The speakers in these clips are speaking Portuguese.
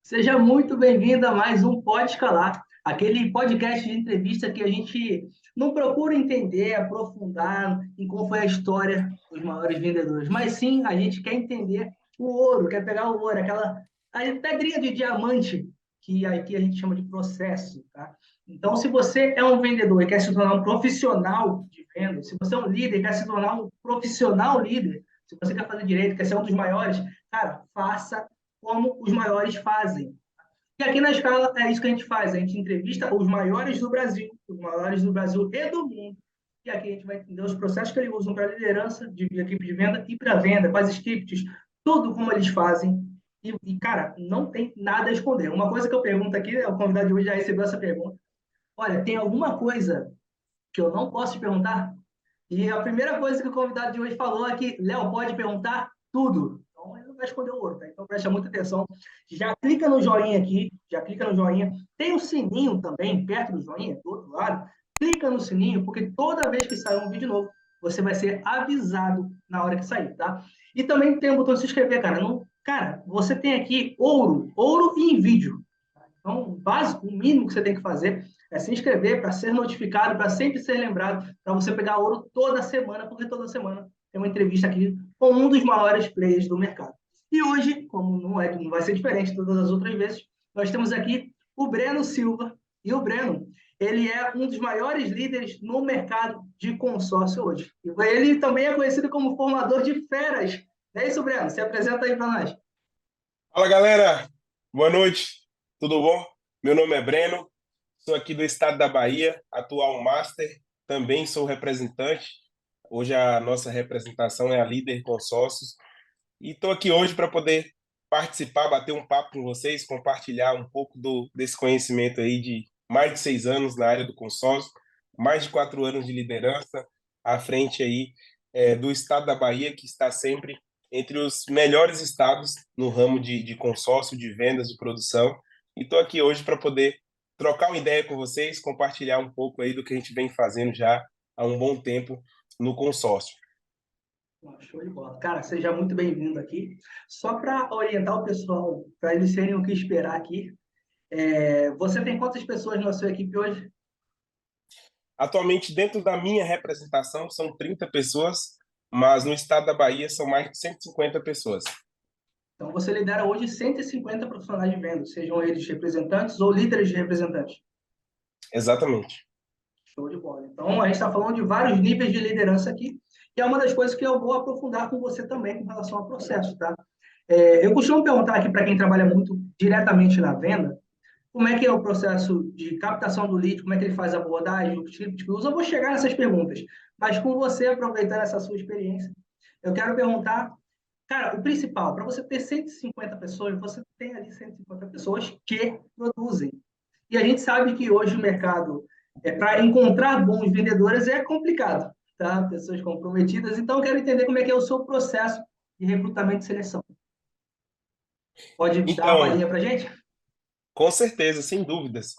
Seja muito bem-vindo a mais um Pode Escalar, aquele podcast de entrevista que a gente não procura entender, aprofundar em como foi a história dos maiores vendedores, mas sim a gente quer entender o ouro, quer pegar o ouro, aquela a pedrinha de diamante que aqui a gente chama de processo, tá? Então, se você é um vendedor e quer se tornar um profissional de venda, se você é um líder e quer se tornar um profissional líder, se você quer fazer direito, quer ser um dos maiores, cara, faça como os maiores fazem. E aqui na escala é isso que a gente faz, a gente entrevista os maiores do Brasil e do mundo. E aqui a gente vai entender os processos que eles usam para liderança, de equipe de venda e para venda, quais scripts, tudo como eles fazem. Cara, não tem nada a esconder. Uma coisa que eu pergunto aqui, o convidado de hoje já recebeu essa pergunta. Olha, tem alguma coisa que eu não posso te perguntar? E a primeira coisa que o convidado de hoje falou é que, Léo, pode perguntar tudo. Então, ele não vai esconder o ouro, tá? Então, presta muita atenção. Já clica no joinha aqui, já clica no joinha. Tem o sininho também, perto do joinha, do outro lado. Clica no sininho, porque toda vez que sair um vídeo novo, você vai ser avisado na hora que sair, tá? E também tem o botão de se inscrever, cara. Não, cara, você tem aqui ouro, ouro em vídeo. Então, o básico, o mínimo que você tem que fazer é se inscrever para ser notificado, para sempre ser lembrado, para você pegar ouro toda semana, porque toda semana tem uma entrevista aqui com um dos maiores players do mercado. E hoje, como não vai ser diferente de todas as outras vezes, nós temos aqui o Breno Silva. E o Breno, ele é um dos maiores líderes no mercado de consórcio hoje. E ele também é conhecido como formador de feras. É isso, Breno? Se apresenta aí para nós. Fala galera, boa noite, tudo bom? Meu nome é Breno, sou aqui do estado da Bahia, atual Master, também sou representante. Hoje a nossa representação é a Líder Consórcios e estou aqui hoje para poder participar, bater um papo com vocês, compartilhar um pouco desse conhecimento aí de mais de 6 anos na área do consórcio, mais de 4 anos de liderança à frente aí do estado da Bahia, que está sempre entre os melhores estados no ramo de consórcio, de vendas, de produção. E estou aqui hoje para poder trocar uma ideia com vocês, compartilhar um pouco aí do que a gente vem fazendo já há um bom tempo no consórcio. Show de bola. Cara, seja muito bem-vindo aqui. Só para orientar o pessoal, para eles serem o que esperar aqui, você tem quantas pessoas na sua equipe hoje? Atualmente, dentro da minha representação, são 30 pessoas, mas no estado da Bahia são mais de 150 pessoas. Então, você lidera hoje 150 profissionais de vendas, sejam eles representantes ou líderes de representantes. Exatamente. Show de bola. Então, a gente está falando de vários níveis de liderança aqui, e é uma das coisas que eu vou aprofundar com você também com relação ao processo, tá? Eu costumo perguntar aqui para quem trabalha muito diretamente na venda, como é que é o processo de captação do lead, como é que ele faz a abordagem, o script que usa. Eu vou chegar nessas perguntas, mas com você, aproveitando essa sua experiência, eu quero perguntar, cara, o principal, para você ter 150 pessoas, você tem ali 150 pessoas que produzem. E a gente sabe que hoje o mercado, para encontrar bons vendedores, é complicado, tá? Pessoas comprometidas. Então, eu quero entender como é que é o seu processo de recrutamento e seleção. Pode dar uma Então, palhinha para a gente? com certeza, sem dúvidas.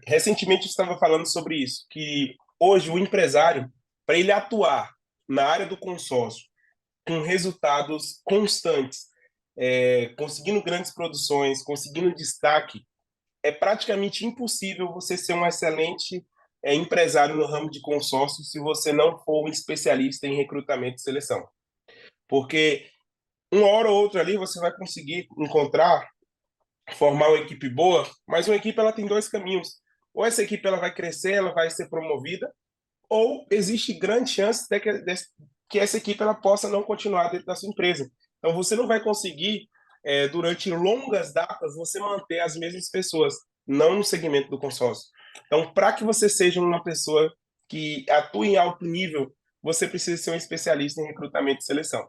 Recentemente eu estava falando sobre isso, que hoje o empresário, para ele atuar na área do consórcio com resultados constantes, conseguindo grandes produções, conseguindo destaque, é praticamente impossível você ser um excelente empresário no ramo de consórcio se você não for um especialista em recrutamento e seleção. Porque uma hora ou outra ali você vai conseguir encontrar, formar uma equipe boa, mas uma equipe ela tem dois caminhos. Ou essa equipe ela vai crescer, ela vai ser promovida, ou existe grande chance que essa equipe ela possa não continuar dentro da sua empresa. Então você não vai conseguir, durante longas datas, você manter as mesmas pessoas, não no segmento do consórcio. Então, para que você seja uma pessoa que atue em alto nível, você precisa ser um especialista em recrutamento e seleção.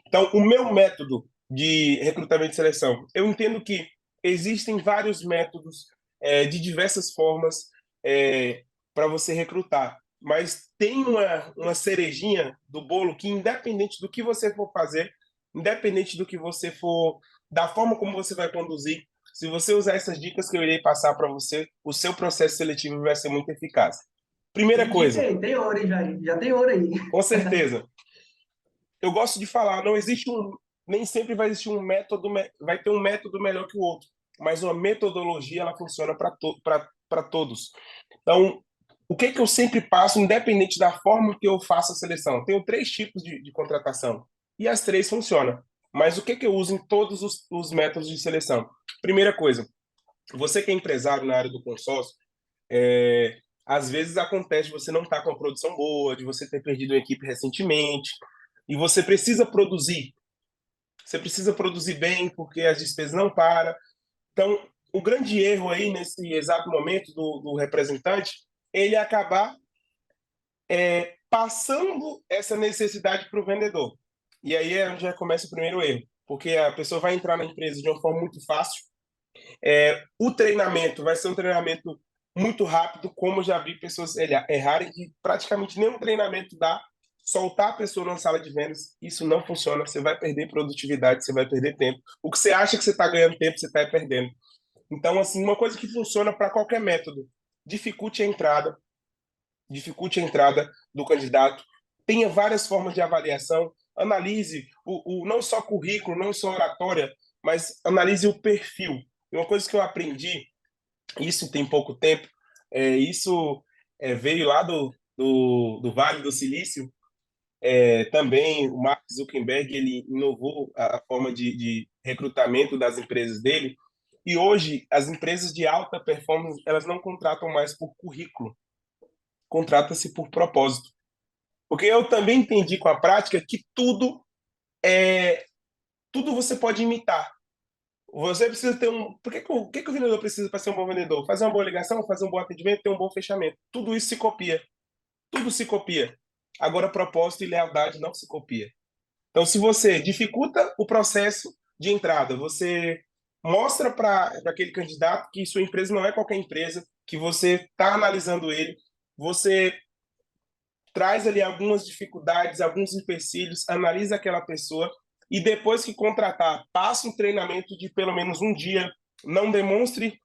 Então, o meu método de recrutamento e seleção, eu entendo que existem vários métodos de diversas formas para você recrutar, mas tem uma cerejinha do bolo que, independente do que você for fazer, independente do que você for, da forma como você vai conduzir, se você usar essas dicas que eu irei passar para você, o seu processo seletivo vai ser muito eficaz. Primeira Tem dica coisa, aí, tem ouro, hein, Jair? Já tem ouro aí. com certeza, eu gosto de falar, não existe nem sempre vai existir um método, vai ter um método melhor que o outro, mas uma metodologia ela funciona para todos. Então, o que eu sempre passo, independente da forma que eu faço a seleção? Tenho 3 tipos de contratação e as 3 funcionam. Mas o que eu uso em todos os métodos de seleção? Primeira coisa, você que é empresário na área do consórcio, às vezes acontece de você não estar com a produção boa, de você ter perdido uma equipe recentemente, e você precisa produzir. Você precisa produzir bem, porque as despesas não param. Então, o grande erro aí, nesse exato momento, do representante, ele acabar passando essa necessidade para o vendedor. E aí é onde já começa o primeiro erro, porque a pessoa vai entrar na empresa de uma forma muito fácil. O treinamento vai ser um treinamento muito rápido, como já vi pessoas errarem, e praticamente nenhum treinamento dá. Soltar a pessoa numa sala de vendas, isso não funciona. Você vai perder produtividade, você vai perder tempo. O que você acha que você está ganhando tempo, você está perdendo. Então, assim, uma coisa que funciona para qualquer método, dificulte a entrada, do candidato, tenha várias formas de avaliação, analise não só currículo, não só oratória, mas analise o perfil. E uma coisa que eu aprendi, isso tem pouco tempo, veio lá do Vale do Silício, também o Mark Zuckerberg ele inovou a forma de recrutamento das empresas dele, e hoje as empresas de alta performance elas não contratam mais por currículo, contrata-se por propósito. Porque eu também entendi com a prática que tudo você pode imitar. Você precisa ter um. O que o vendedor precisa para ser um bom vendedor? Fazer uma boa ligação, fazer um bom atendimento, ter um bom fechamento. Tudo isso se copia. Tudo se copia. Agora, propósito e lealdade não se copia. Então, se você dificulta o processo de entrada, você mostra para aquele candidato que sua empresa não é qualquer empresa, que você está analisando ele, você traz ali algumas dificuldades, alguns empecilhos, analisa aquela pessoa e depois que contratar, passa um treinamento de pelo menos um dia, não demonstre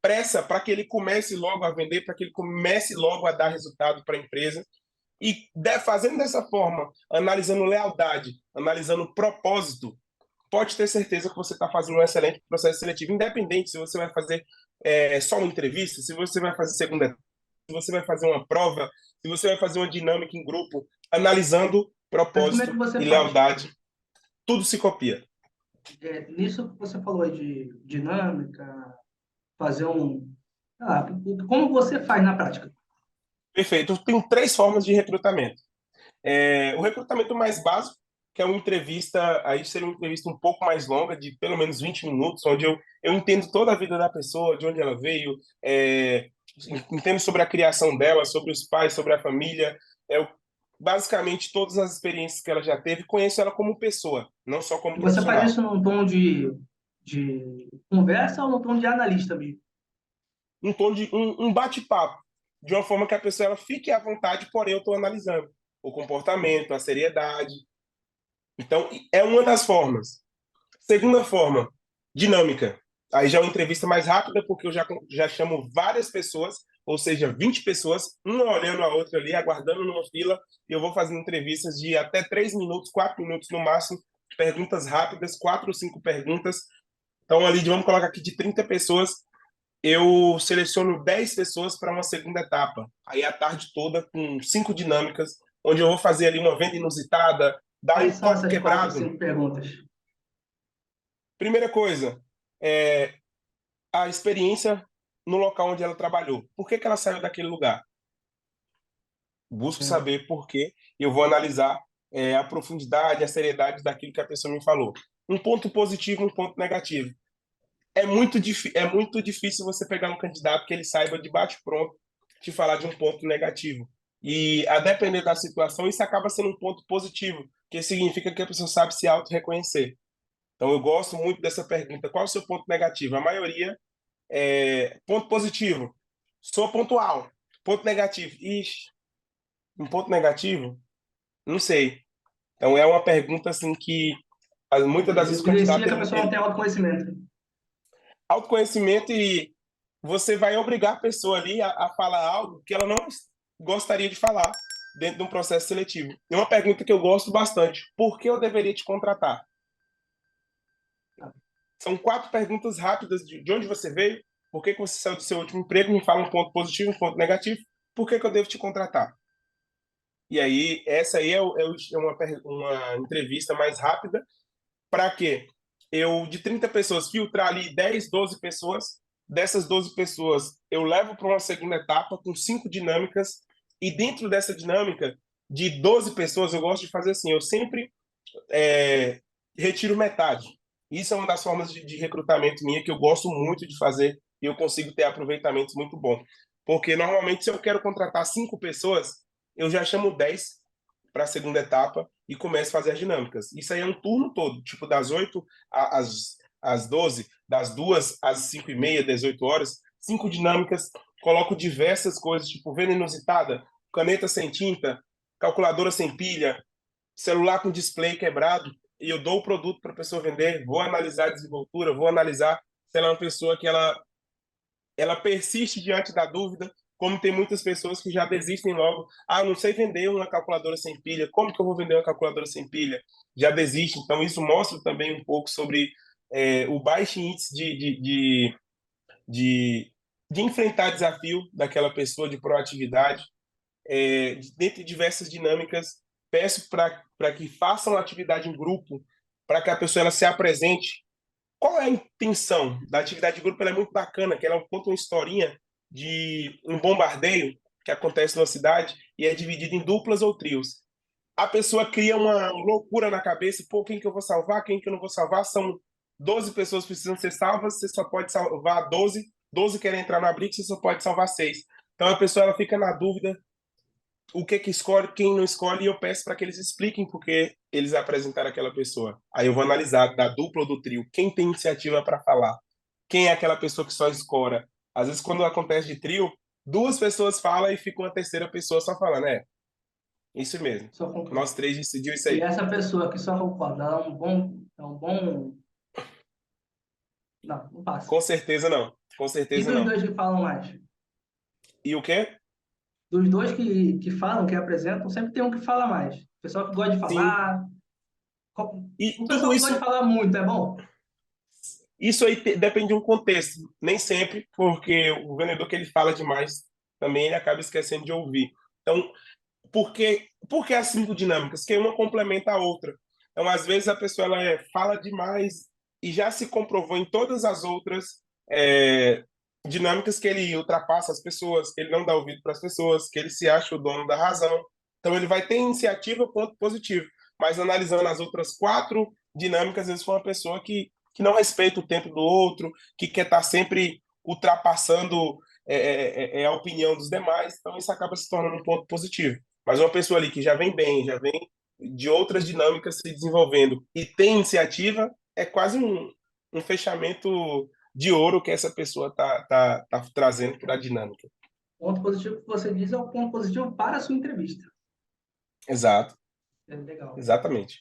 pressa para que ele comece logo a vender, para que ele comece logo a dar resultado para a empresa. E fazendo dessa forma, analisando lealdade, analisando propósito, pode ter certeza que você está fazendo um excelente processo seletivo, independente se você vai fazer só uma entrevista, se você vai fazer segunda, se você vai fazer uma prova, se você vai fazer uma dinâmica em grupo, analisando Mas como é que propósito você e faz? lealdade, tudo se copia. Nisso que você falou de dinâmica, fazer um. Ah, como você faz na prática? Perfeito. Tem 3 formas de recrutamento. O recrutamento mais básico, que é uma entrevista, aí seria uma entrevista um pouco mais longa, de pelo menos 20 minutos, onde eu entendo toda a vida da pessoa, de onde ela veio, entendo sobre a criação dela, sobre os pais, sobre a família, basicamente todas as experiências que ela já teve, conheço ela como pessoa, não só como E você faz profissional. isso num tom de conversa ou num tom de analista mesmo? Um tom de um bate-papo, de uma forma que a pessoa ela fique à vontade, porém eu estou analisando o comportamento, a seriedade. Então, é uma das formas. Segunda forma, dinâmica. Aí já é uma entrevista mais rápida, porque eu já chamo várias pessoas, ou seja, 20 pessoas, uma olhando a outra ali, aguardando numa fila, e eu vou fazendo entrevistas de até 3 minutos, 4 minutos no máximo, perguntas rápidas, 4 ou 5 perguntas. Então, ali, vamos colocar aqui de 30 pessoas, eu seleciono 10 pessoas para uma segunda etapa. Aí a tarde toda com 5 dinâmicas, onde eu vou fazer ali uma venda inusitada, dar Quais um são copo essas quatro, quebrado. cinco perguntas? Primeira coisa, é a experiência no local onde ela trabalhou. Por que ela saiu daquele lugar? Busco É. saber por quê e eu vou analisar a profundidade, a seriedade daquilo que a pessoa me falou. Um ponto positivo, um ponto negativo. É muito difícil você pegar um candidato que ele saiba de bate-pronto te falar de um ponto negativo. E, a depender da situação, isso acaba sendo um ponto positivo, que significa que a pessoa sabe se auto-reconhecer. Então, eu gosto muito dessa pergunta. Qual é o seu ponto negativo? A maioria ponto positivo. Sou pontual. Ponto negativo. Ixi, um ponto negativo? Não sei. Então, é uma pergunta assim que muitas das vezes o Evidencia candidato que a pessoa não tem autoconhecimento. autoconhecimento e você vai obrigar a pessoa ali a falar algo que ela não gostaria de falar. dentro de um processo seletivo. E uma pergunta que eu gosto bastante: por que eu deveria te contratar? São 4 perguntas rápidas de onde você veio, por que você saiu do seu último emprego, me fala um ponto positivo, um ponto negativo, por que eu devo te contratar? E aí, essa aí é uma entrevista mais rápida, para quê? Eu, de 30 pessoas, filtrar ali 10, 12 pessoas, dessas 12 pessoas, eu levo para uma segunda etapa com 5 dinâmicas, e dentro dessa dinâmica, de 12 pessoas, eu gosto de fazer assim, eu sempre retiro metade. Isso é uma das formas de recrutamento minha que eu gosto muito de fazer e eu consigo ter aproveitamentos muito bons. Porque normalmente, se eu quero contratar 5 pessoas, eu já chamo 10 para a segunda etapa e começo a fazer as dinâmicas. Isso aí é um turno todo, tipo das 8 às 12, das 2 às 5 e meia, 18 horas, 5 dinâmicas, coloco diversas coisas, tipo venda inusitada, caneta sem tinta, calculadora sem pilha, celular com display quebrado, e eu dou o produto para a pessoa vender, vou analisar a desenvoltura, vou analisar se ela é uma pessoa que ela persiste diante da dúvida, como tem muitas pessoas que já desistem logo. Ah, não sei vender uma calculadora sem pilha, como que eu vou vender uma calculadora sem pilha? Já desiste. Então, isso mostra também um pouco sobre o baixo índice de, de enfrentar desafio daquela pessoa, de proatividade. Dentre diversas dinâmicas, peço para que façam uma atividade em grupo, para que a pessoa ela se apresente. Qual é a intenção da atividade de grupo? Ela é muito bacana, que ela conta uma historinha de um bombardeio que acontece na cidade e é dividido em duplas ou trios. A pessoa cria uma loucura na cabeça, pô, quem que eu vou salvar, quem que eu não vou salvar? São 12 pessoas que precisam ser salvas, você só pode salvar 12, 12 querem entrar na briga, você só pode salvar 6. Então a pessoa ela fica na dúvida o que escolhe, quem não escolhe, e eu peço para que eles expliquem por que eles apresentaram aquela pessoa. Aí eu vou analisar da dupla ou do trio, quem tem iniciativa para falar, quem é aquela pessoa que só escora. Às vezes, quando acontece de trio, 2 pessoas falam e fica uma terceira pessoa só falando, isso mesmo. Só concordo. Nós 3 decidiu isso E aí. essa pessoa que só concorda, ela é um bom. Não, não passa. Com certeza não. Com E certeza dos não. dois que falam mais? E o quê? Dos dois que falam, que apresentam, sempre tem um que fala mais. O pessoal que gosta de Sim. falar. E O tudo pessoal que gosta de falar muito, é bom? isso aí depende de um contexto. Nem sempre, porque o vendedor que ele fala demais, também ele acaba esquecendo de ouvir. Então, por que as 5 dinâmicas? Que uma complementa a outra. Então, às vezes, a pessoa fala demais e já se comprovou em todas as outras é, dinâmicas que ele ultrapassa as pessoas, que ele não dá ouvido para as pessoas, que ele se acha o dono da razão. Então, ele vai ter iniciativa, ponto positivo. Mas analisando as outras 4 dinâmicas, às vezes foi uma pessoa que não respeita o tempo do outro, que quer estar sempre ultrapassando a opinião dos demais. Então, isso acaba se tornando um ponto positivo. Mas uma pessoa ali que já vem bem, já vem de outras dinâmicas se desenvolvendo e tem iniciativa, é quase um fechamento de ouro que essa pessoa tá trazendo para a dinâmica. Ponto positivo que você diz é o ponto positivo para a sua entrevista. Exato, É legal. exatamente.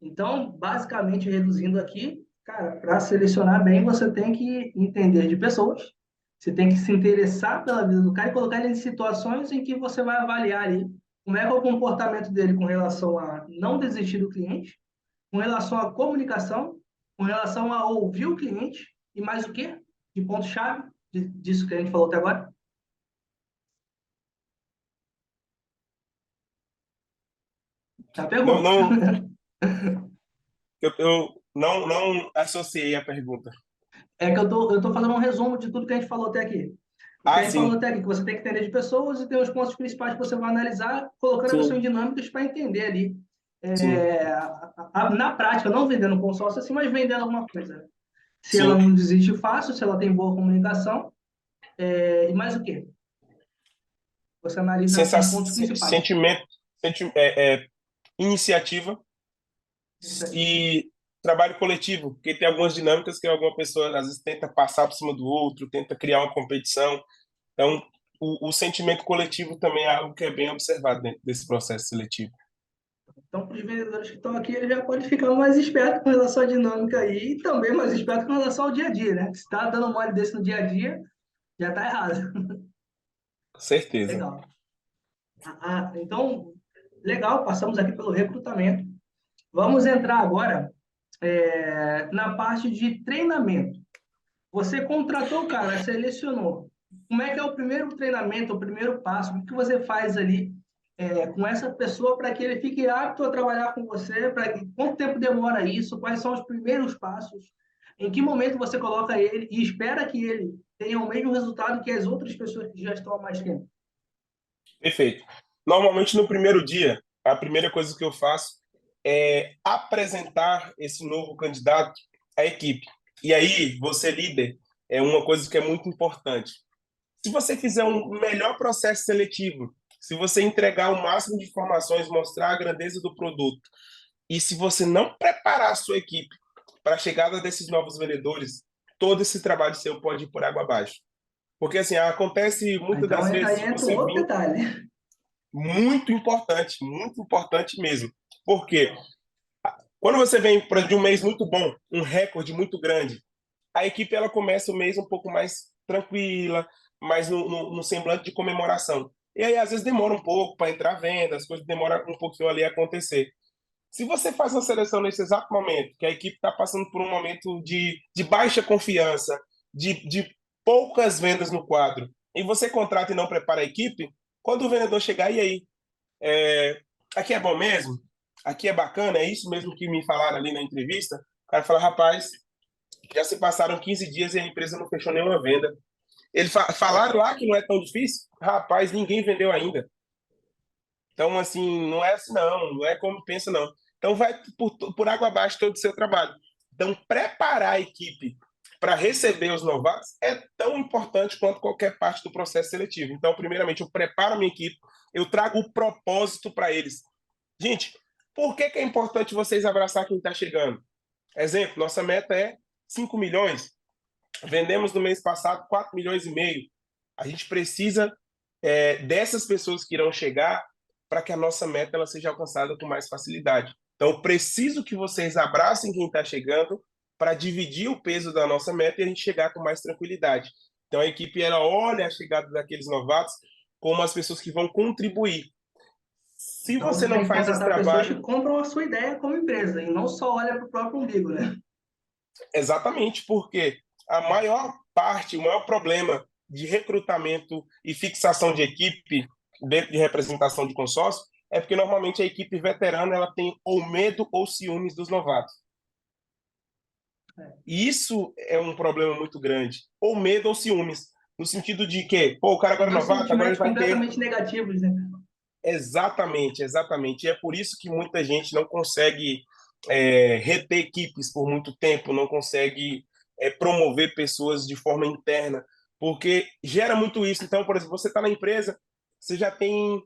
Então, basicamente, reduzindo aqui, cara, para selecionar bem, você tem que entender de pessoas, você tem que se interessar pela vida do cara e colocar ele em situações em que você vai avaliar ali como é que é o comportamento dele com relação a não desistir do cliente, com relação à comunicação, com relação a ouvir o cliente e mais o quê? De ponto-chave disso que a gente falou até agora? Já Não, pegou. não, eu não associei a pergunta. É que eu tô fazendo um resumo de tudo que a gente falou até aqui. O que Ah, a gente falou sim, até aqui, que você tem que entender de pessoas e tem os pontos principais que você vai analisar, colocando a pessoa em sim, dinâmicas para entender ali. sim, Na prática, não vendendo consórcio assim, mas vendendo alguma coisa. Se ela sim. não desiste fácil, se ela tem boa comunicação, e mais o quê? Você analisa os pontos principais. Sentimento, iniciativa Iniciativa. e trabalho coletivo, porque tem algumas dinâmicas que alguma pessoa às vezes tenta passar por cima do outro, tenta criar uma competição. Então, o sentimento coletivo também é algo que é bem observado dentro desse processo seletivo. Então, para os vendedores que estão aqui, ele já pode ficar mais esperto com relação à dinâmica aí e também mais esperto com relação ao dia a dia, né? Se está dando mole desse no dia a dia, já está errado. Com certeza. Legal. Então, legal, passamos aqui pelo recrutamento. Vamos entrar agora na parte de treinamento. Você contratou o cara, selecionou. Como é que é o primeiro treinamento, o primeiro passo? O que você faz ali com essa pessoa para que ele fique apto a trabalhar com você? Quanto tempo demora isso? Quais são os primeiros passos? Em que momento você coloca ele e espera que ele tenha o mesmo resultado que as outras pessoas que já estão há mais tempo? Perfeito. Normalmente, no primeiro dia, a primeira coisa que eu faço é apresentar esse novo candidato à equipe. E aí, você líder, é uma coisa que é muito importante. Se você fizer um melhor processo seletivo, se você entregar o máximo de informações, mostrar a grandeza do produto, e se você não preparar a sua equipe para a chegada desses novos vendedores, todo esse trabalho seu pode ir por água abaixo. Porque assim, acontece muitas Então, das aí vezes entra um você outro vir detalhe. muito importante mesmo. Porque quando você vem de um mês muito bom, um recorde muito grande, a equipe ela começa o mês um pouco mais tranquila, mais no semblante de comemoração. E aí, às vezes, demora um pouco para entrar a venda, as coisas demoram um pouquinho ali a acontecer. Se você faz uma seleção nesse exato momento, que a equipe está passando por um momento de baixa confiança, de poucas vendas no quadro, e você contrata e não prepara a equipe, quando o vendedor chegar, e aí? É, aqui é bom mesmo? Aqui é bacana? É isso mesmo que me falaram ali na entrevista? O cara fala, rapaz, já se passaram 15 dias e a empresa não fechou nenhuma venda. Eles falaram lá que não é tão difícil? Rapaz, ninguém vendeu ainda. Então, assim, não é assim, não é como pensa, não. Então, vai por água abaixo todo o seu trabalho. Então, preparar a equipe para receber os novatos é tão importante quanto qualquer parte do processo seletivo. Então, primeiramente, eu preparo a minha equipe, eu trago o propósito para eles. Gente, por que é importante vocês abraçar quem está chegando? Exemplo, nossa meta é 5 milhões. Vendemos no mês passado 4 milhões e meio. A gente precisa dessas pessoas que irão chegar para que a nossa meta ela seja alcançada com mais facilidade. Então, eu preciso que vocês abracem quem está chegando para dividir o peso da nossa meta e a gente chegar com mais tranquilidade. Então, a equipe ela olha a chegada daqueles novatos como as pessoas que vão contribuir. Se Então, você você não tem que faz esse contratar pessoas que trabalho, compram a sua ideia como empresa e não só olha para o próprio umbigo, né? exatamente porque a maior parte, o maior problema de recrutamento e fixação de equipe dentro de representação de consórcio é porque normalmente a equipe veterana ela tem ou medo ou ciúmes dos novatos. E isso é um problema muito grande. Ou medo ou ciúmes. No sentido de que, pô, o cara São agora é dois novato, agora ele sentimentos vai ter. completamente negativos, né? Exatamente, exatamente. E é por isso que muita gente não consegue reter equipes por muito tempo, não consegue promover pessoas de forma interna, porque gera muito isso. Então, por exemplo, você está na empresa, você já tem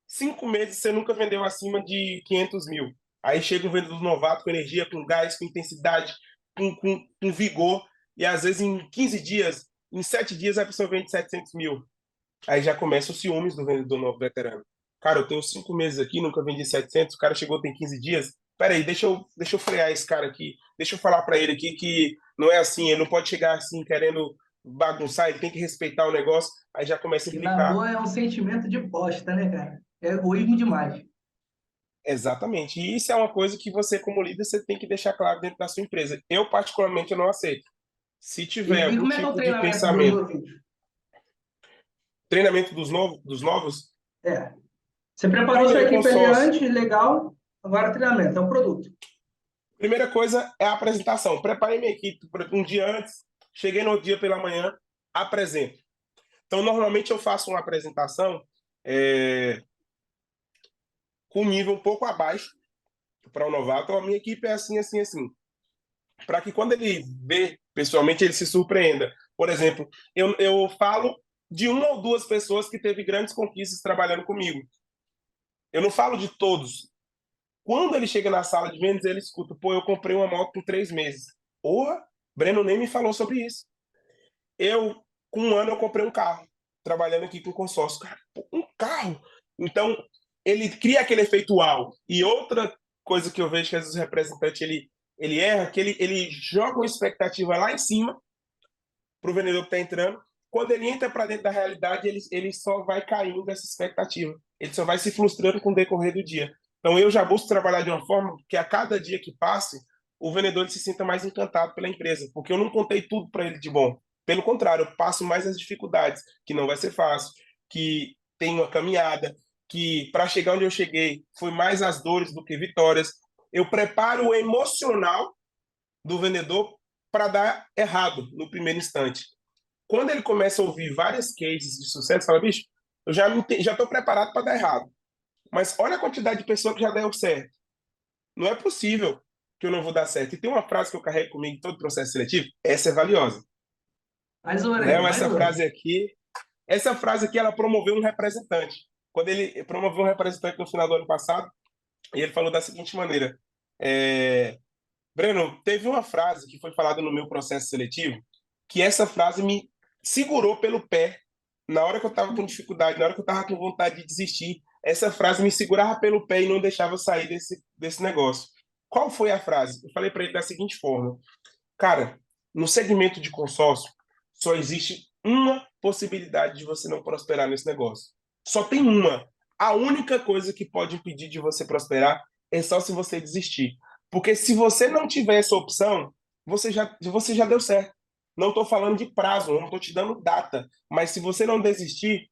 5 meses, você nunca vendeu acima de 500 mil. Aí chega um vendedor novato com energia, com gás, com intensidade, com vigor, e às vezes em 15 dias, em 7 dias, a pessoa vende 700 mil. Aí já começa os ciúmes do vendedor novo veterano. Cara, eu tenho 5 meses aqui, nunca vendi 700, o cara chegou tem 15 dias. Peraí, deixa eu frear esse cara aqui. Deixa eu falar para ele aqui que não é assim, ele não pode chegar assim querendo bagunçar, ele tem que respeitar o negócio. Aí já começa a Que na implicar. boa é um sentimento de bosta, né, cara? É egoísmo demais. Exatamente. E isso é uma coisa que você, como líder, você tem que deixar claro dentro da sua empresa. Eu, particularmente, eu não aceito. Se E, tiver e algum como é que é o tipo de treinamento dos pensamento, novinhos? treinamento dos novos, É. Você preparou sua primeiro equipe ali consórcio. antes, legal. Agora treinamento, é um produto. Primeira coisa é a apresentação. Preparei minha equipe um dia antes, cheguei no dia pela manhã, apresento. Então, normalmente eu faço uma apresentação é, com nível um pouco abaixo para o novato. A minha equipe é assim, assim, assim. Para que quando ele vê pessoalmente, ele se surpreenda. Por exemplo, eu falo de uma ou duas pessoas que teve grandes conquistas trabalhando comigo. Eu não falo de todos. Quando ele chega na sala de vendas, ele escuta, pô, eu comprei uma moto por 3 meses. Porra, Breno nem me falou sobre isso. Com 1 ano, eu comprei um carro, trabalhando aqui com consórcio. Cara, pô, um carro! Então, ele cria aquele efeito uau. E outra coisa que eu vejo que às vezes o representante ele erra, que ele joga uma expectativa lá em cima para o vendedor que está entrando. quando ele entra para dentro da realidade, ele só vai caindo dessa expectativa. Ele só vai se frustrando com o decorrer do dia. Então, eu já busco trabalhar de uma forma que a cada dia que passe, o vendedor se sinta mais encantado pela empresa, porque eu não contei tudo para ele de bom. Pelo contrário, eu passo mais as dificuldades, que não vai ser fácil, que tem uma caminhada, que para chegar onde eu cheguei foi mais as dores do que vitórias. Eu preparo o emocional do vendedor para dar errado no primeiro instante. Quando ele começa a ouvir várias cases de sucesso, fala, bicho, eu já estou preparado para dar errado. Mas olha a quantidade de pessoas que já deu certo. Não é possível que eu não vou dar certo. E tem uma frase que eu carrego comigo em todo processo seletivo, essa é valiosa. Mais uma aí, Léo, mais uma. essa frase aqui, ela promoveu um representante. Quando ele promoveu um representante no final do ano passado, e ele falou da seguinte maneira, Breno, teve uma frase que foi falada no meu processo seletivo, que essa frase me segurou pelo pé na hora que eu estava com dificuldade, na hora que eu estava com vontade de desistir. Essa frase me segurava pelo pé e não deixava eu sair desse negócio. Qual foi a frase? Eu falei para ele da seguinte forma: cara, no segmento de consórcio, só existe uma possibilidade de você não prosperar nesse negócio. Só tem uma. A única coisa que pode impedir de você prosperar é só se você desistir. Porque se você não tiver essa opção, você já deu certo. Não estou falando de prazo, não estou te dando data. Mas se você não desistir,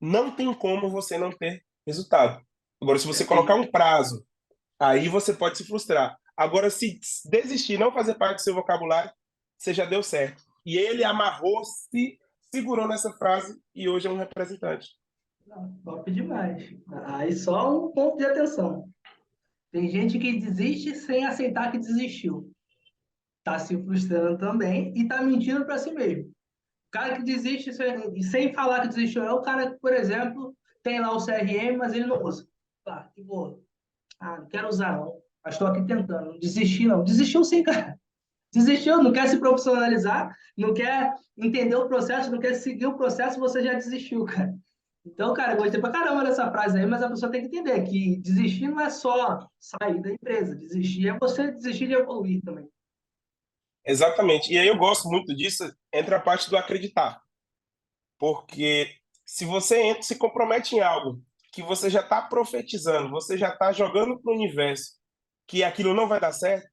não tem como você não ter resultado. Agora, se você colocar Perfeito. um prazo, aí você pode se frustrar. Agora, se desistir, não fazer parte do seu vocabulário, você já deu certo. E ele amarrou-se, segurou nessa frase e hoje é um representante. Não, top demais. Aí só um ponto de atenção. Tem gente que desiste sem aceitar que desistiu. Tá se frustrando também e tá mentindo para si mesmo. O cara que desiste sem falar que desistiu é o cara que, por exemplo, tem lá o CRM, mas ele não usa. Tá, que boa. Ah, não quero usar não. Mas estou aqui tentando. Não desisti não. Desistiu sim, cara. Desistiu, não quer se profissionalizar, não quer entender o processo, não quer seguir o processo, você já desistiu, cara. Então, cara, eu gostei pra caramba dessa frase aí, mas a pessoa tem que entender que desistir não é só sair da empresa. Desistir é você desistir de evoluir também. Exatamente. E aí eu gosto muito disso, entra a parte do acreditar. Porque se você entra, se compromete em algo que você já está profetizando, você já está jogando para o universo que aquilo não vai dar certo,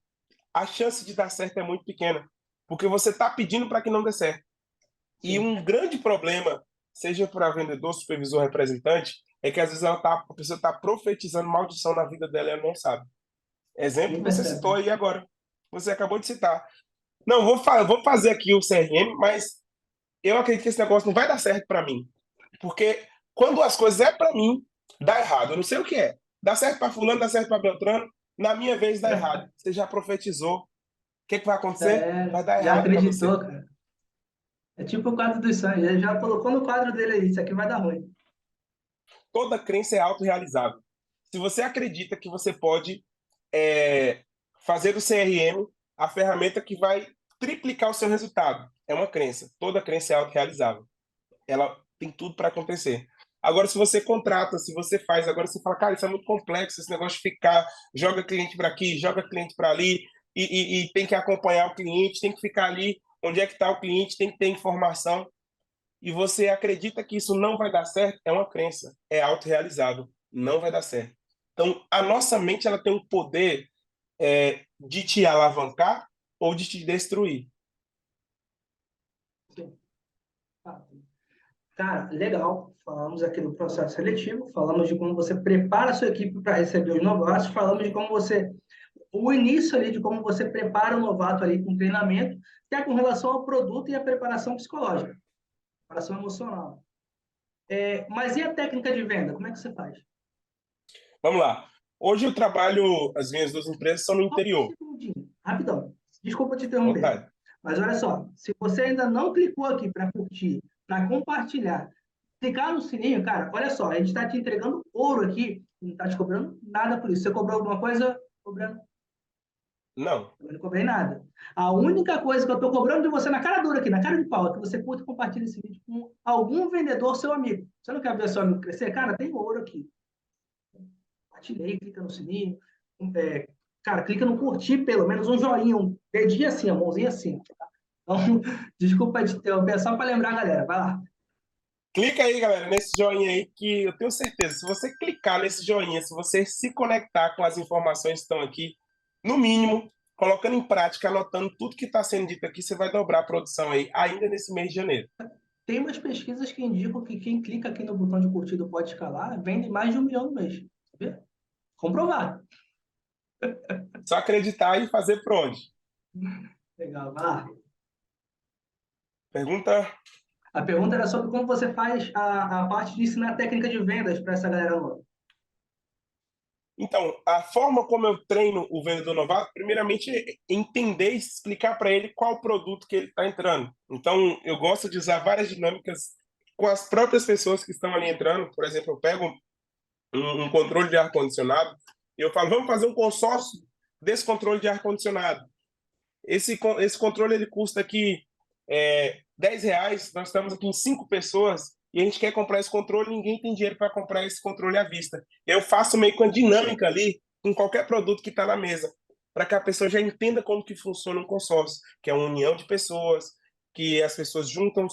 a chance de dar certo é muito pequena. Porque você está pedindo para que não dê certo. E Sim, um grande problema, seja para vendedor, supervisor, representante, é que às vezes a pessoa está profetizando maldição na vida dela e ela não sabe. Exemplo nem que você percebe. citou aí agora. Você acabou de citar. Não, vou fazer aqui o CRM, mas eu acredito que esse negócio não vai dar certo para mim. Porque quando as coisas é para mim, dá errado. Eu não sei o que é. Dá certo para fulano, dá certo para Beltrano. Na minha vez dá errado. Você já profetizou. O que vai acontecer? É, Vai dar já errado para você. acreditou, cara. É tipo o quadro dos sonhos. Ele já colocou no quadro dele aí, isso aqui vai dar ruim. Toda crença é autorrealizável. Se você acredita que você pode fazer do CRM a ferramenta que vai triplicar o seu resultado, é uma crença. Toda crença é autorrealizável. Ela tem tudo para acontecer. Agora, se você contrata, se você faz, agora você fala, cara, isso é muito complexo, esse negócio de ficar, joga cliente para aqui, joga cliente para ali, e tem que acompanhar o cliente, tem que ficar ali onde é que está o cliente, tem que ter informação, e você acredita que isso não vai dar certo, é uma crença, é autorrealizável, não vai dar certo. Então, a nossa mente ela tem um poder de te alavancar ou de te destruir. Sim. Cara, legal. Falamos aqui do processo seletivo, falamos de como você prepara a sua equipe para receber os novatos, falamos de como você, o início ali, de como você prepara o novato ali com treinamento, que é com relação ao produto e a preparação psicológica, preparação emocional. Mas e a técnica de venda? Como é que você faz? Vamos lá. Hoje eu trabalho, as minhas duas empresas são no Só um interior. segundinho, rapidão. Desculpa te interromper. Vontade. Mas olha só, se você ainda não clicou aqui para curtir, para compartilhar, clicar no sininho, cara, olha só, a gente está te entregando ouro aqui, não está te cobrando nada por isso. Você cobrou alguma coisa? Cobrando. Não. Eu não cobrei nada. A única coisa que eu estou cobrando de você na cara dura aqui, na cara de pau, é que você curta e compartilhe esse vídeo com algum vendedor seu amigo. Você não quer ver seu amigo crescer? Cara, tem ouro aqui. Compartilhei, clica no sininho. Cara, clica no curtir, pelo menos um joinha, um dedinho assim, a mãozinha assim. Tá? Então, desculpa te interromper, só para lembrar, galera. Vai lá. Clica aí, galera, nesse joinha aí, que eu tenho certeza, se você clicar nesse joinha, se você se conectar com as informações que estão aqui, no mínimo, colocando em prática, anotando tudo que está sendo dito aqui, você vai dobrar a produção aí, ainda nesse mês de janeiro. Tem umas pesquisas que indicam que quem clica aqui no botão de curtir do Pode Escalar vende mais de 1 milhão no mês. Sabia? Comprovado. Só acreditar e fazer por onde? Legal, vai lá. Pergunta. A pergunta era sobre como você faz a parte de ensinar técnica de vendas para essa galera nova. Então, a forma como eu treino o vendedor novato, primeiramente, é entender e explicar para ele qual o produto que ele está entrando. Então, eu gosto de usar várias dinâmicas com as próprias pessoas que estão ali entrando. Por exemplo, eu pego um controle de ar-condicionado e eu falo, vamos fazer um consórcio desse controle de ar-condicionado. Esse controle ele custa aqui R$ 10, nós estamos aqui em 5 pessoas e a gente quer comprar esse controle, ninguém tem dinheiro para comprar esse controle à vista. Eu faço meio que uma dinâmica ali com qualquer produto que está na mesa, para que a pessoa já entenda como que funciona um consórcio, que é uma união de pessoas, que as pessoas juntam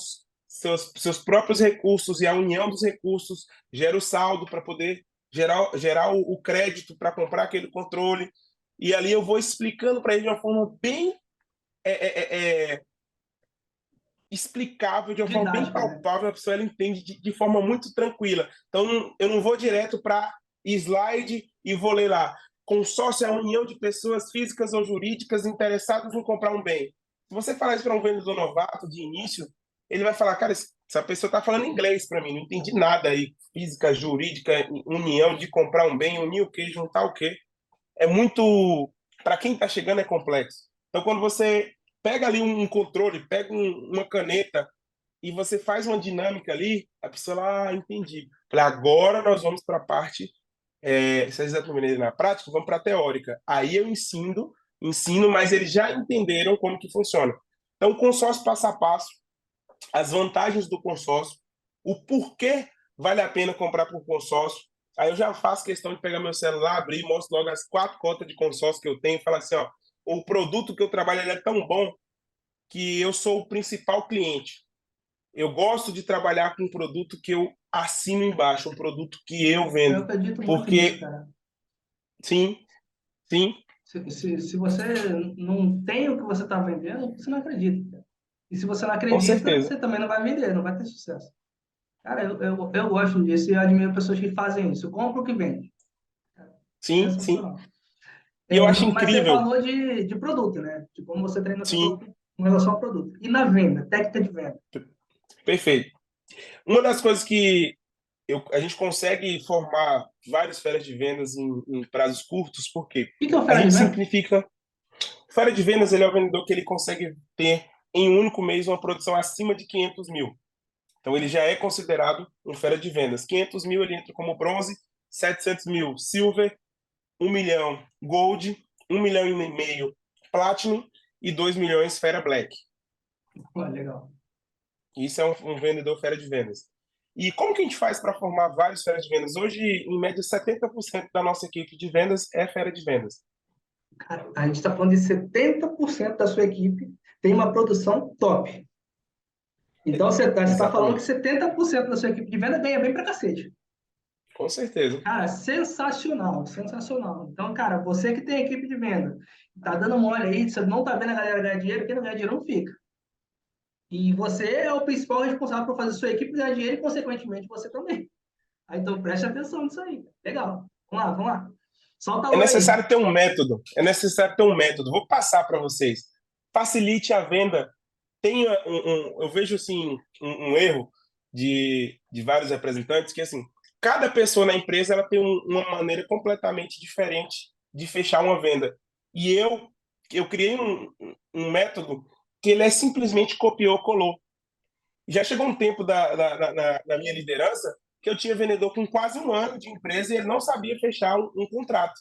seus próprios recursos e a união dos recursos gera o saldo para poder gerar o crédito para comprar aquele controle. E ali eu vou explicando para ele de uma forma bem explicável, de uma forma bem Didática, né? palpável, a pessoa ela entende de forma muito tranquila. Então, eu não vou direto para slide e vou ler lá. Consórcio é a união de pessoas físicas ou jurídicas interessadas em comprar um bem. Se você falar isso para um vendedor novato de início, ele vai falar, cara, essa pessoa está falando inglês para mim, não entendi nada aí. Física, jurídica, união de comprar um bem, unir o quê, juntar o quê. É muito... Para quem está chegando é complexo. Então, quando você pega ali um controle, pega uma caneta e você faz uma dinâmica ali, a pessoa lá, entendi. Falei, agora nós vamos para a parte, se vocês aprenderem na prática, vamos para a teórica. Aí eu ensino, mas eles já entenderam como que funciona. Então, consórcio passo a passo, as vantagens do consórcio, o porquê vale a pena comprar por consórcio. Aí eu já faço questão de pegar meu celular, abrir, mostro logo as 4 cotas de consórcio que eu tenho e falar assim, ó, o produto que eu trabalho ele é tão bom que eu sou o principal cliente. Eu gosto de trabalhar com um produto que eu assino embaixo, um produto que eu Eu vendo. acredito muito nisso, Porque, cara. sim, sim, Se você não tem o que você está vendendo, você não acredita, cara. E se você não com acredita, certeza. você também não vai vender, não vai ter sucesso. Cara, eu gosto disso e eu admiro pessoas que fazem isso. Compra o que vende. Sim, sim. Sensacional. E eu acho Mas você incrível, falou de produto, né? De como você treina o sim, produto com relação ao produto. E na venda, técnica de venda. perfeito. Uma das coisas que a gente consegue formar várias feiras de vendas em prazos curtos, porque O que é a oferta de gente venda? simplifica. Fera de vendas, ele é o vendedor que ele consegue ter em um único mês uma produção acima de 500 mil. Então, ele já é considerado um fera de vendas. 500 mil ele entra como bronze, 700 mil silver, 1 milhão gold, 1,5 milhão platinum e 2 milhões fera black. Pô, legal. Isso é um vendedor fera de vendas. E como que a gente faz para formar vários feras de vendas? Hoje, em média, 70% da nossa equipe de vendas é fera de vendas. Cara, a gente está falando de 70% da sua equipe tem uma produção top. Então, você está falando que Exatamente. 70% da sua equipe de venda ganha bem pra cacete. Com certeza. Cara, sensacional, sensacional. Então, cara, você que tem equipe de venda, tá dando mole aí, você não tá vendo a galera ganhar dinheiro, quem não ganha dinheiro não fica. E você é o principal responsável por fazer sua equipe ganhar dinheiro e, consequentemente, você também. Aí, então, preste atenção nisso aí. Legal. Vamos lá, vamos lá. Solta a É ouro aí. necessário ter um método. É necessário ter um método. Vou passar para vocês. Facilite a venda. Eu vejo assim um erro de vários representantes que assim cada pessoa na empresa ela tem uma maneira completamente diferente de fechar uma venda. E eu criei um método que ele é simplesmente copiou colou. Já chegou um tempo na minha liderança que eu tinha vendedor com quase 1 ano de empresa e ele não sabia fechar um contrato.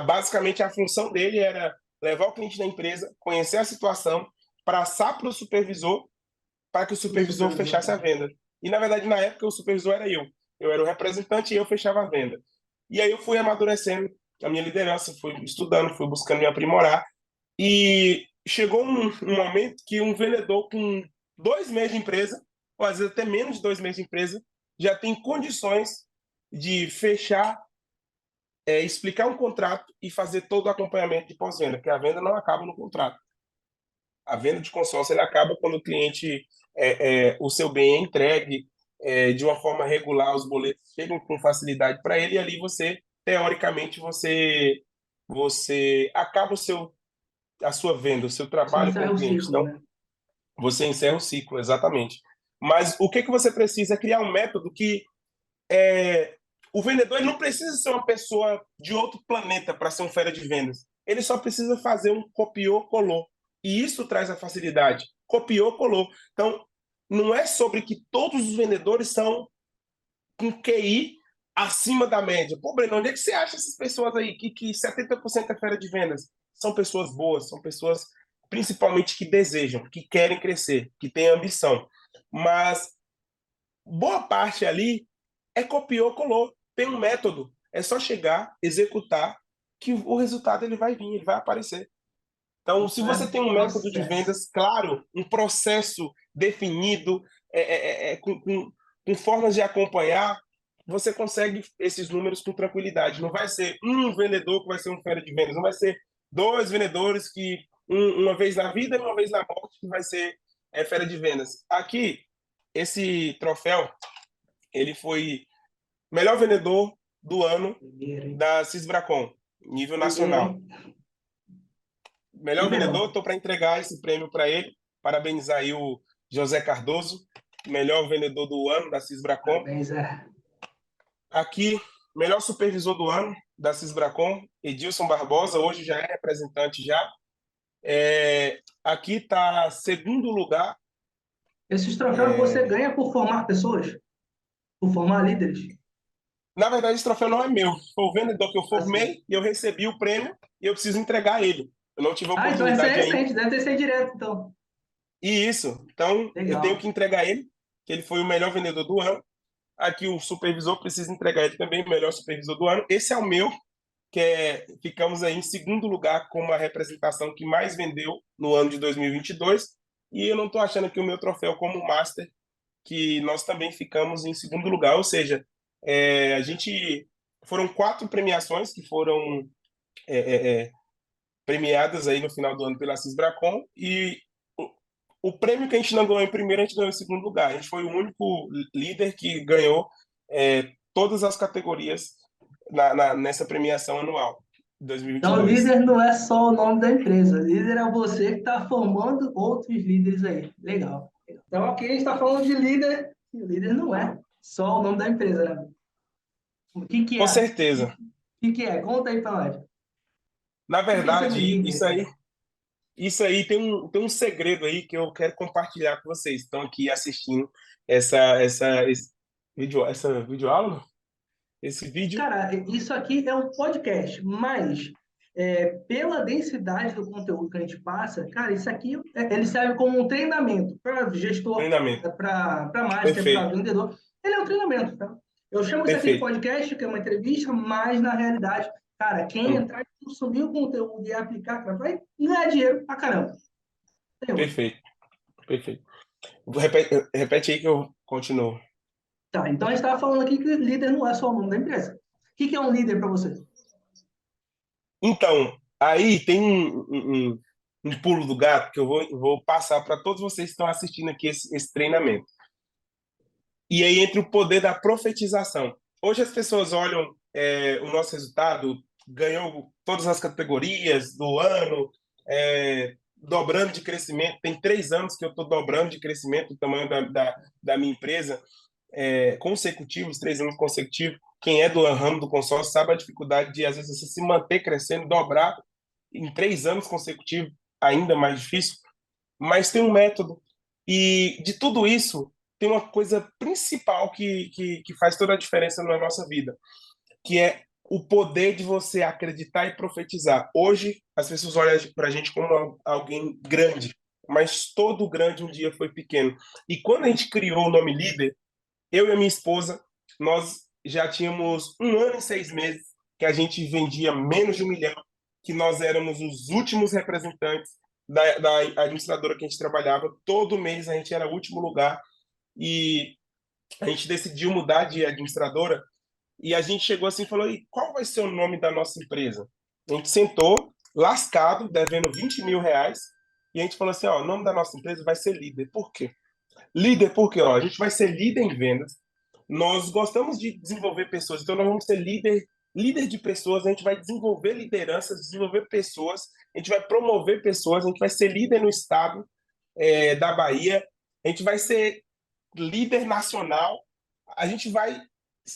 Basicamente, a função dele era levar o cliente da empresa, conhecer a situação, passar para o supervisor, para que o Pro supervisor supervisor, fechasse a tá? venda. E, na verdade, na época, o supervisor era eu. Eu era o representante e eu fechava a venda. E aí eu fui amadurecendo a minha liderança, fui estudando, fui buscando me aprimorar. E chegou um momento que um vendedor com 2 meses de empresa, ou às vezes até menos de 2 meses de empresa, já tem condições de fechar, explicar um contrato e fazer todo o acompanhamento de pós-venda, porque a venda não acaba no contrato. A venda de consórcio ele acaba quando o cliente, o seu bem é entregue de uma forma regular, os boletos chegam com facilidade para ele, e ali você, teoricamente, você acaba a sua venda, o seu Você trabalho com encerra o o cliente. ciclo, Então, né? você encerra o ciclo, exatamente. Mas o que você precisa é criar um método que o vendedor ele não precisa ser uma pessoa de outro planeta para ser um fera de vendas. Ele só precisa fazer um copiou, colou. E isso traz a facilidade. Copiou, colou. Então, não é sobre que todos os vendedores são com QI acima da média. Pô, Breno, onde é que você acha essas pessoas aí que 70% é fera de vendas? São pessoas boas, são pessoas principalmente que desejam, que querem crescer, que têm ambição. Mas boa parte ali copiou, colou. Tem um método. É só chegar, executar, que o resultado ele vai vir, ele vai aparecer. Então, se Isso você é tem um método de processo. vendas claro, um processo definido, com formas de acompanhar, você consegue esses números com tranquilidade. Não vai ser um vendedor que vai ser um fera de vendas, não vai ser 2 vendedores que uma vez na vida e uma vez na morte que vai ser fera de vendas. Aqui, esse troféu, ele foi melhor vendedor do ano Primeiro, hein? da Cisbracon, nível Primeiro, nacional. hein? Melhor vendedor, Primeirão. estou para entregar esse prêmio para ele. Parabenizar aí o José Cardoso, melhor vendedor do ano da Cisbracon. Parabéns, é. Aqui, melhor supervisor do ano da Cisbracon, Edilson Barbosa, hoje já é representante já. Aqui está segundo lugar. Esses troféus você ganha por formar pessoas, por formar líderes. Na verdade, esse troféu não é meu. Foi o vendedor que eu Assim. formei e eu recebi o prêmio e eu preciso entregar ele. Eu não tive a Ah, então esse é oportunidade ainda. recente, deve ter sido direto, então. E isso. Então, eu tenho que Legal. entregar ele, que ele foi o melhor vendedor do ano. Aqui o supervisor precisa entregar ele também, o melhor supervisor do ano. Esse é o meu, ficamos aí em segundo lugar como a representação que mais vendeu no ano de 2022. E eu não estou achando que o meu troféu como Master, que nós também ficamos em segundo lugar. Ou seja, a gente foram 4 premiações que foram premiadas aí no final do ano pela Cisbracon, e o prêmio que a gente não ganhou em primeiro, a gente ganhou em segundo lugar. A gente foi o único líder que ganhou todas as categorias nessa premiação anual de Então, 2022. líder não é só o nome da empresa. Líder é você que está formando outros líderes aí. Legal. Então, aqui a gente está falando de líder, e líder não é só o nome da empresa, né? O que que Com é? certeza. O que que é? Conta aí para nós. O Na que que é ser um verdade, líder, isso aí, cara? isso aí tem um segredo aí que eu quero compartilhar com vocês que estão aqui assistindo essa videoaula, esse vídeo. Cara, isso aqui é um podcast, mas pela densidade do conteúdo que a gente passa, cara, isso aqui ele serve como um treinamento para gestor, Treinamento. para master, para Perfeito, vendedor. Ele é um treinamento, tá? Eu chamo isso aqui de perfeito. podcast, que é uma entrevista, mas na realidade, cara, quem Hum, entrar e consumir o conteúdo e aplicar, cara, vai ganhar dinheiro pra caramba. Tem outra. perfeito, perfeito. Repete aí que eu continuo. Tá, então a gente estava falando aqui que líder não é só o nome da empresa. O que que é um líder para você? Então, aí tem um pulo do gato que eu vou passar para todos vocês que estão assistindo aqui esse treinamento. E aí entra o poder da profetização. Hoje as pessoas olham o nosso resultado, ganhou todas as categorias do ano, dobrando de crescimento. Tem 3 anos que eu estou dobrando de crescimento o tamanho da minha empresa, consecutivos, 3 anos consecutivos. Quem é do ramo do consórcio sabe a dificuldade de, às vezes, você se manter crescendo, dobrar em 3 anos consecutivos, ainda mais difícil, mas tem um método. E de tudo isso, tem uma coisa principal que faz toda a diferença na nossa vida, que é o poder de você acreditar e profetizar. Hoje, as pessoas olham para a gente como alguém grande, mas todo grande um dia foi pequeno. E quando a gente criou o nome Líder, eu e a minha esposa, nós já tínhamos 1 ano e 6 meses que a gente vendia menos de 1 milhão, que nós éramos os últimos representantes. da administradora que a gente trabalhava, todo mês a gente era o último lugar e a gente decidiu mudar de administradora e a gente chegou assim e falou, e qual vai ser o nome da nossa empresa? A gente sentou, lascado, devendo R$ 20.000, e a gente falou assim, ó, o nome da nossa empresa vai ser Líder. Por quê? Líder porque, ó, a gente vai ser líder em vendas, nós gostamos de desenvolver pessoas, então nós vamos ser líder de pessoas, a gente vai desenvolver lideranças, desenvolver pessoas, a gente vai promover pessoas, a gente vai ser líder no estado da Bahia, a gente vai ser líder nacional, a gente vai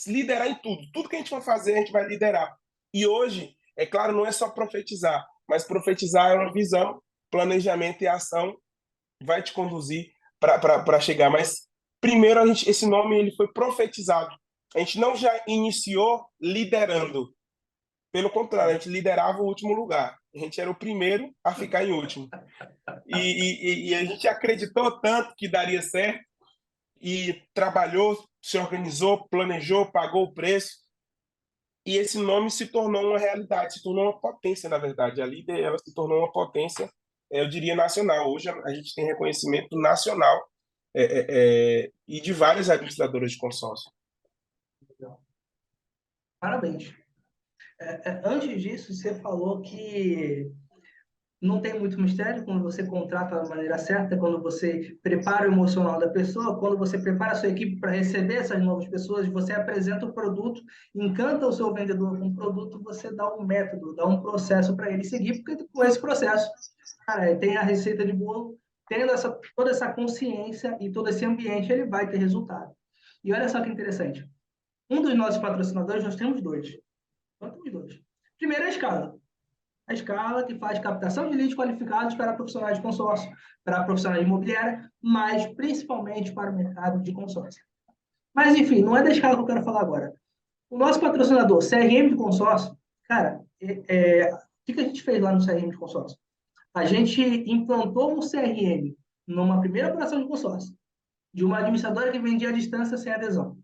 liderar em tudo. Tudo que a gente for fazer, a gente vai liderar. E hoje, é claro, não é só profetizar, mas profetizar é uma visão, planejamento e ação vai te conduzir para chegar. Mas primeiro esse nome ele foi profetizado. A gente não já iniciou liderando. Pelo contrário, a gente liderava o último lugar. A gente era o primeiro a ficar em último. E a gente acreditou tanto que daria certo e trabalhou, se organizou, planejou, pagou o preço. E esse nome se tornou uma realidade, se tornou uma potência, na verdade. A Líder ela se tornou uma potência, eu diria, nacional. Hoje a gente tem reconhecimento nacional e de várias administradoras de consórcio. Parabéns. Antes disso, você falou que não tem muito mistério quando você contrata da maneira certa, quando você prepara o emocional da pessoa, quando você prepara a sua equipe para receber essas novas pessoas, você apresenta o produto, encanta o seu vendedor com o produto, você dá um método, dá um processo para ele seguir, porque com esse processo, cara, tem a receita de bolo, tendo toda essa consciência e todo esse ambiente, ele vai ter resultado. E olha só que interessante. Um dos nossos patrocinadores, nós temos dois. Nós temos dois. Primeiro é a Escala. A Escala, que faz captação de leads qualificados para profissionais de consórcio, para profissionais de imobiliária, mas principalmente para o mercado de consórcio. Mas, enfim, não é da Escala que eu quero falar agora. O nosso patrocinador, CRM de consórcio, cara, o que a gente fez lá no CRM de consórcio? A gente implantou um CRM numa primeira operação de consórcio, de uma administradora que vendia à distância sem adesão.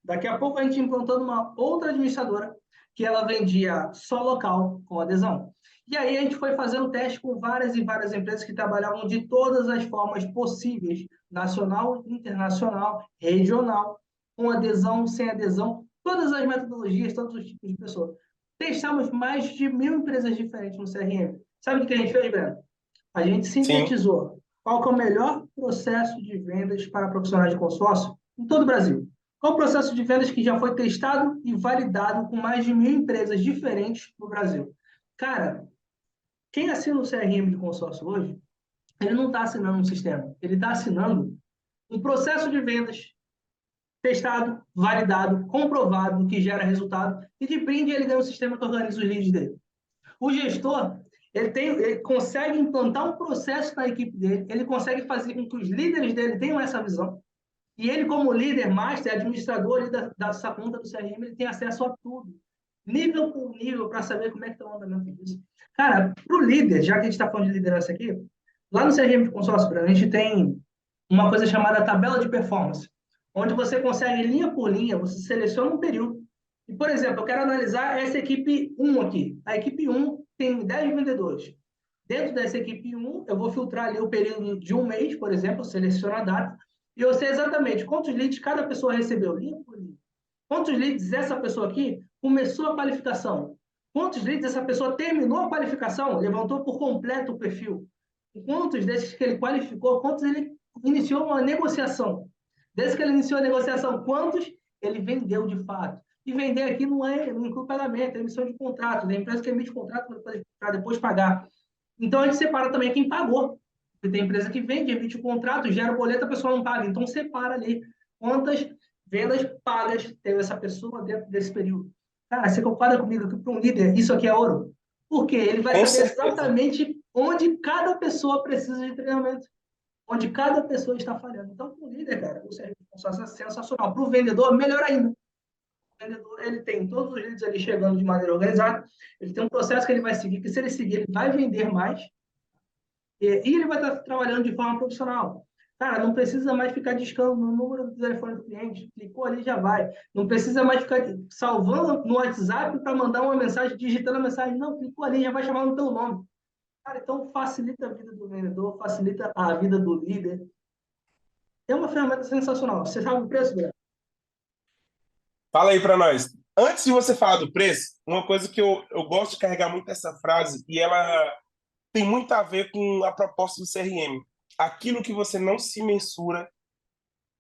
Daqui a pouco a gente implantou numa outra administradora que ela vendia só local com adesão. E aí a gente foi fazendo teste com várias e várias empresas que trabalhavam de todas as formas possíveis, nacional, internacional, regional, com adesão, sem adesão, todas as metodologias, todos os tipos de pessoas. Testamos mais de 1.000 empresas diferentes no CRM. Sabe o que a gente fez, Breno? A gente Sim. sintetizou qual que é o melhor processo de vendas para profissionais de consórcio em todo o Brasil. Qual o processo de vendas que já foi testado e validado com mais de 1.000 empresas diferentes no Brasil? Cara, quem assina o CRM de consórcio hoje, ele não está assinando um sistema, ele está assinando um processo de vendas testado, validado, comprovado, que gera resultado, e de brinde ele ganha um sistema que organiza os leads dele. O gestor, ele consegue implantar um processo na equipe dele, ele consegue fazer com que os líderes dele tenham essa visão, e ele, como líder, master, administrador dessa conta do CRM, ele tem acesso a tudo, nível por nível, para saber como é que está o andamento disso. Cara, para o líder, já que a gente está falando de liderança aqui, lá no CRM de consórcio, a gente tem uma coisa chamada tabela de performance, onde você consegue, linha por linha, você seleciona um período. E, por exemplo, eu quero analisar essa equipe 1 aqui. A equipe 1 tem 10 vendedores. Dentro dessa equipe 1, eu vou filtrar ali o período de um mês, por exemplo, seleciono a data, e eu sei exatamente quantos leads cada pessoa recebeu, linha por linha. Quantos leads essa pessoa aqui começou a qualificação? Quantos leads essa pessoa terminou a qualificação, levantou por completo o perfil? E quantos desses que ele qualificou, quantos ele iniciou uma negociação? Desde que ele iniciou a negociação, quantos ele vendeu de fato? E vender aqui não inclui pagamento, é emissão de contrato, né? A empresa que emite contrato para depois pagar. Então, a gente separa também quem pagou. Porque tem empresa que vende, emite o contrato, gera o boleto, a pessoa não paga. Então, separa ali quantas vendas pagas teve essa pessoa dentro desse período. Cara, você concorda comigo que para um líder isso aqui é ouro? Porque ele vai Com saber certeza. exatamente onde cada pessoa precisa de treinamento, onde cada pessoa está falhando. Então, para o líder, cara, o serviço de consórcio é sensacional. Para o vendedor, melhor ainda. O vendedor, ele tem todos os leads ali chegando de maneira organizada, ele tem um processo que ele vai seguir, que se ele seguir, ele vai vender mais, e ele vai estar trabalhando de forma profissional. Cara, não precisa mais ficar discando no número do telefone do cliente. Clicou ali, já vai. Não precisa mais ficar salvando no WhatsApp para mandar uma mensagem, digitando a mensagem. Não, clicou ali, já vai chamando pelo nome. Cara, então facilita a vida do vendedor, facilita a vida do líder. É uma ferramenta sensacional. Você sabe o preço, Breno? Fala aí para nós. Antes de você falar do preço, uma coisa que eu gosto de carregar muito essa frase, e ela tem muito a ver com a proposta do CRM. Aquilo que você não se mensura,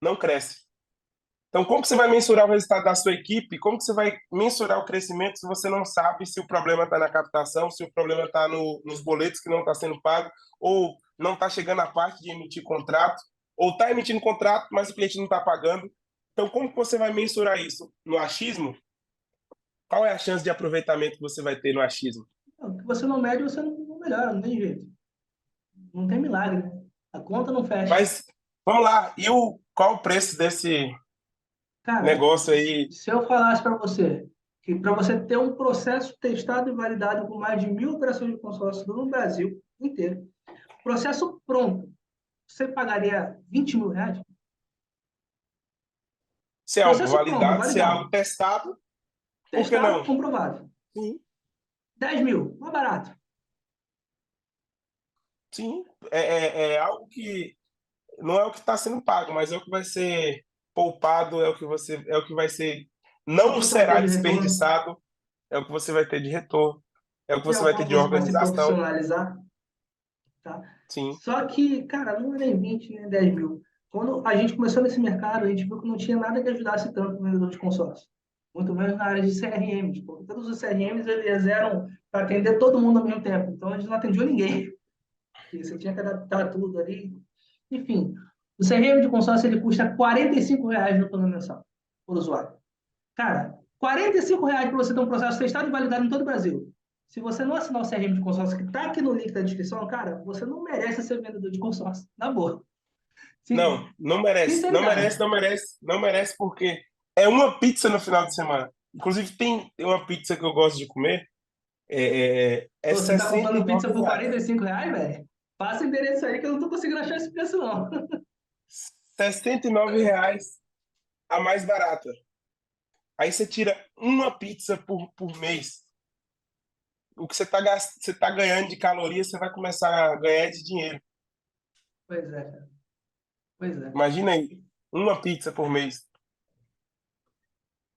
não cresce. Então, como que você vai mensurar o resultado da sua equipe? Como que você vai mensurar o crescimento se você não sabe se o problema está na captação, se o problema está nos boletos que não está sendo pago, ou não está chegando a parte de emitir contrato, ou está emitindo contrato, mas o cliente não está pagando. Então, como que você vai mensurar isso? No achismo, qual é a chance de aproveitamento que você vai ter no achismo? O que você não mede, você não melhora, não tem jeito. Não tem milagre, né? A conta não fecha. Mas, vamos lá, qual o preço desse Cara, negócio aí? se eu falasse para você que para você ter um processo testado e validado com mais de 1.000 operações de consórcio no Brasil inteiro, processo pronto, você pagaria R$ 20.000? Se é algo Processo pronto, validado, se é algo validado, testado, por que testado, não? comprovado. Sim, 10.000, mais barato. sim. É algo que não é o que está sendo pago, mas é o que vai ser poupado, é o que vai ser, É o que não você vai ter será de retorno, desperdiçado, é o que você vai ter de retorno, é o que é você a vai ter forma que de você vai se organização. profissionalizar, tá? Sim, Só que, cara, não é nem 20, nem 10.000. Quando a gente começou nesse mercado, a gente viu que não tinha nada que ajudasse tanto o vendedor de consórcio. Muito menos na área de CRMs, porque todos os CRMs eles eram para atender todo mundo ao mesmo tempo. Então, eles não atendiam ninguém. Porque você tinha que adaptar tudo ali. Enfim, o CRM de consórcio ele custa R$ 45 no plano mensal por usuário. Cara, R$ 45 para você ter um processo testado e validado em todo o Brasil. Se você não assinar o CRM de consórcio que está aqui no link da descrição, cara, você não merece ser vendedor de consórcio. Na boa. não, não merece, não merece, Sinceridade. não merece, não merece porque é uma pizza no final de semana. Inclusive tem uma pizza que eu gosto de comer, é Pô, você tá R$ comprando pizza por 69. R$ 45, velho? Passa o endereço aí que eu não tô conseguindo achar esse preço, não. R$ 69 a mais barata. Aí você tira uma pizza por mês. O que você tá ganhando de calorias, você vai começar a ganhar de dinheiro. Pois é, cara. Pois é. Imagina aí, uma pizza por mês.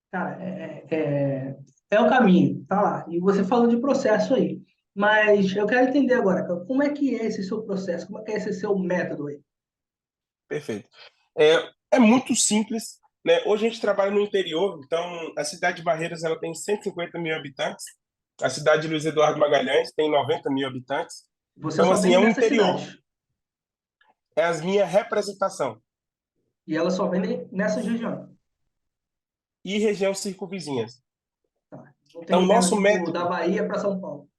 Cara, é o caminho, tá lá. E você falou de processo aí. Mas eu quero entender agora, cara, como é que é esse seu processo? Como é que é esse seu método aí? Perfeito. É muito simples, né? Hoje a gente trabalha no interior, então a cidade de Barreiras ela tem 150 mil habitantes, a cidade de Luiz Eduardo Magalhães tem 90 mil habitantes. Você Então, só assim, vende é um nessas interior. cidades. É a minha representação. E elas só vendem nessas regiões. E região circunvizinhas. Tá? Não Então, tem o venda, nosso tipo, da método Bahia para São Paulo.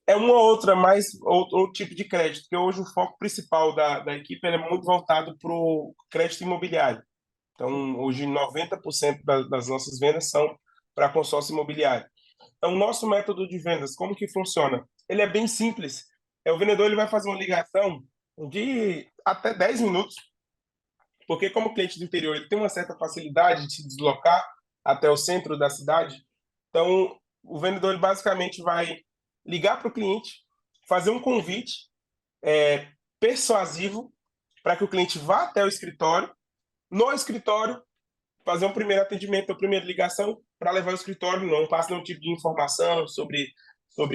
é uma outra, mais outro tipo de crédito, porque hoje o foco principal da equipe é muito voltado para o crédito imobiliário. Sim. Então, hoje 90% das nossas vendas são para consórcio imobiliário. Então, o nosso método de vendas, como que funciona? Ele é bem simples. O vendedor ele vai fazer uma ligação de até 10 minutos, porque como cliente do interior ele tem uma certa facilidade de se deslocar até o centro da cidade, então o vendedor ele basicamente vai ligar para o cliente, fazer um convite persuasivo para que o cliente vá até o escritório. No escritório, fazer um primeiro atendimento, uma primeira ligação para levar ao escritório, não passa nenhum tipo de informação sobre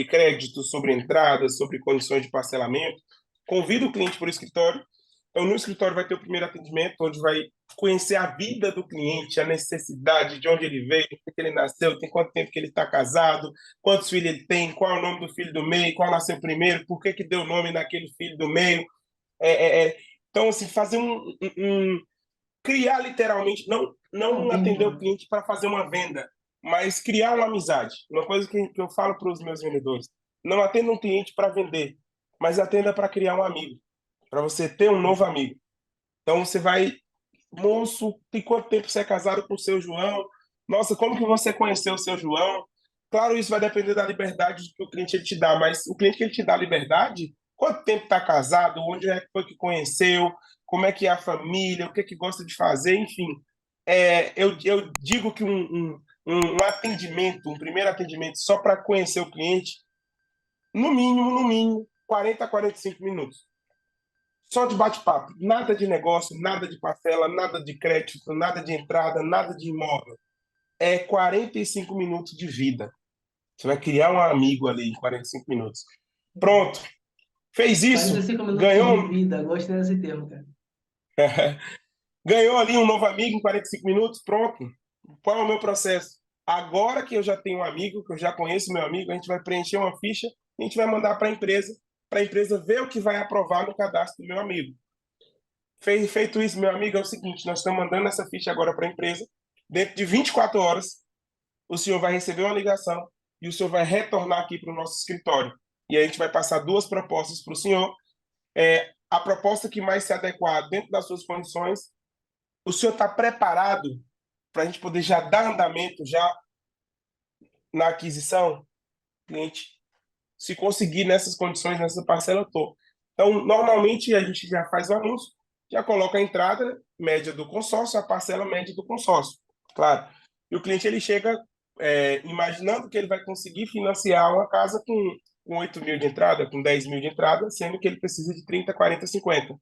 crédito, sobre entrada, sobre condições de parcelamento. Convida o cliente para o escritório. Então, no escritório vai ter o primeiro atendimento, onde vai conhecer a vida do cliente, a necessidade, de onde ele veio, por que ele nasceu, tem quanto tempo que ele está casado, quantos filhos ele tem, qual é o nome do filho do meio, qual nasceu primeiro, por que deu nome naquele filho do meio. É, é, é. Então, assim, fazer criar literalmente, É um não atender o vínculo. cliente para fazer uma venda, mas criar uma amizade. Uma coisa que eu falo para os meus vendedores: não atenda um cliente para vender, mas atenda para criar um amigo, para você ter um novo amigo. Então você vai, moço, tem quanto tempo você é casado com o seu João? Nossa, como que você conheceu o seu João? Claro, isso vai depender da liberdade que o cliente ele te dá, mas o cliente que ele te dá liberdade, quanto tempo está casado, onde é que foi que conheceu, como é que é a família, o que é que gosta de fazer, enfim. Eu digo que um atendimento, um primeiro atendimento só para conhecer o cliente, no mínimo, 40 a 45 minutos. Só de bate-papo. Nada de negócio, nada de parcela, nada de crédito, nada de entrada, nada de imóvel. É 45 minutos de vida. Você vai criar um amigo ali em 45 minutos. Pronto. Fez isso, 45 minutos de ganhou, vida, gostei desse termo, cara. ganhou ali um novo amigo em 45 minutos, pronto. Qual é o meu processo? Agora que eu já tenho um amigo, que eu já conheço meu amigo, a gente vai preencher uma ficha e a gente vai mandar para a empresa ver o que vai aprovar no cadastro do meu amigo. Feito isso, meu amigo, é o seguinte, nós estamos mandando essa ficha agora para a empresa. Dentro de 24 horas, o senhor vai receber uma ligação e o senhor vai retornar aqui para o nosso escritório. E aí a gente vai passar duas propostas para o senhor. A proposta que mais se adequar dentro das suas condições. O senhor está preparado para a gente poder já dar andamento já na aquisição? Cliente, se conseguir nessas condições, nessa parcela, eu estou. Então, normalmente, a gente já faz o anúncio, já coloca a entrada média do consórcio, a parcela média do consórcio, claro. E o cliente ele chega imaginando que ele vai conseguir financiar uma casa com 8 mil de entrada, com 10 mil de entrada, sendo que ele precisa de 30, 40, 50.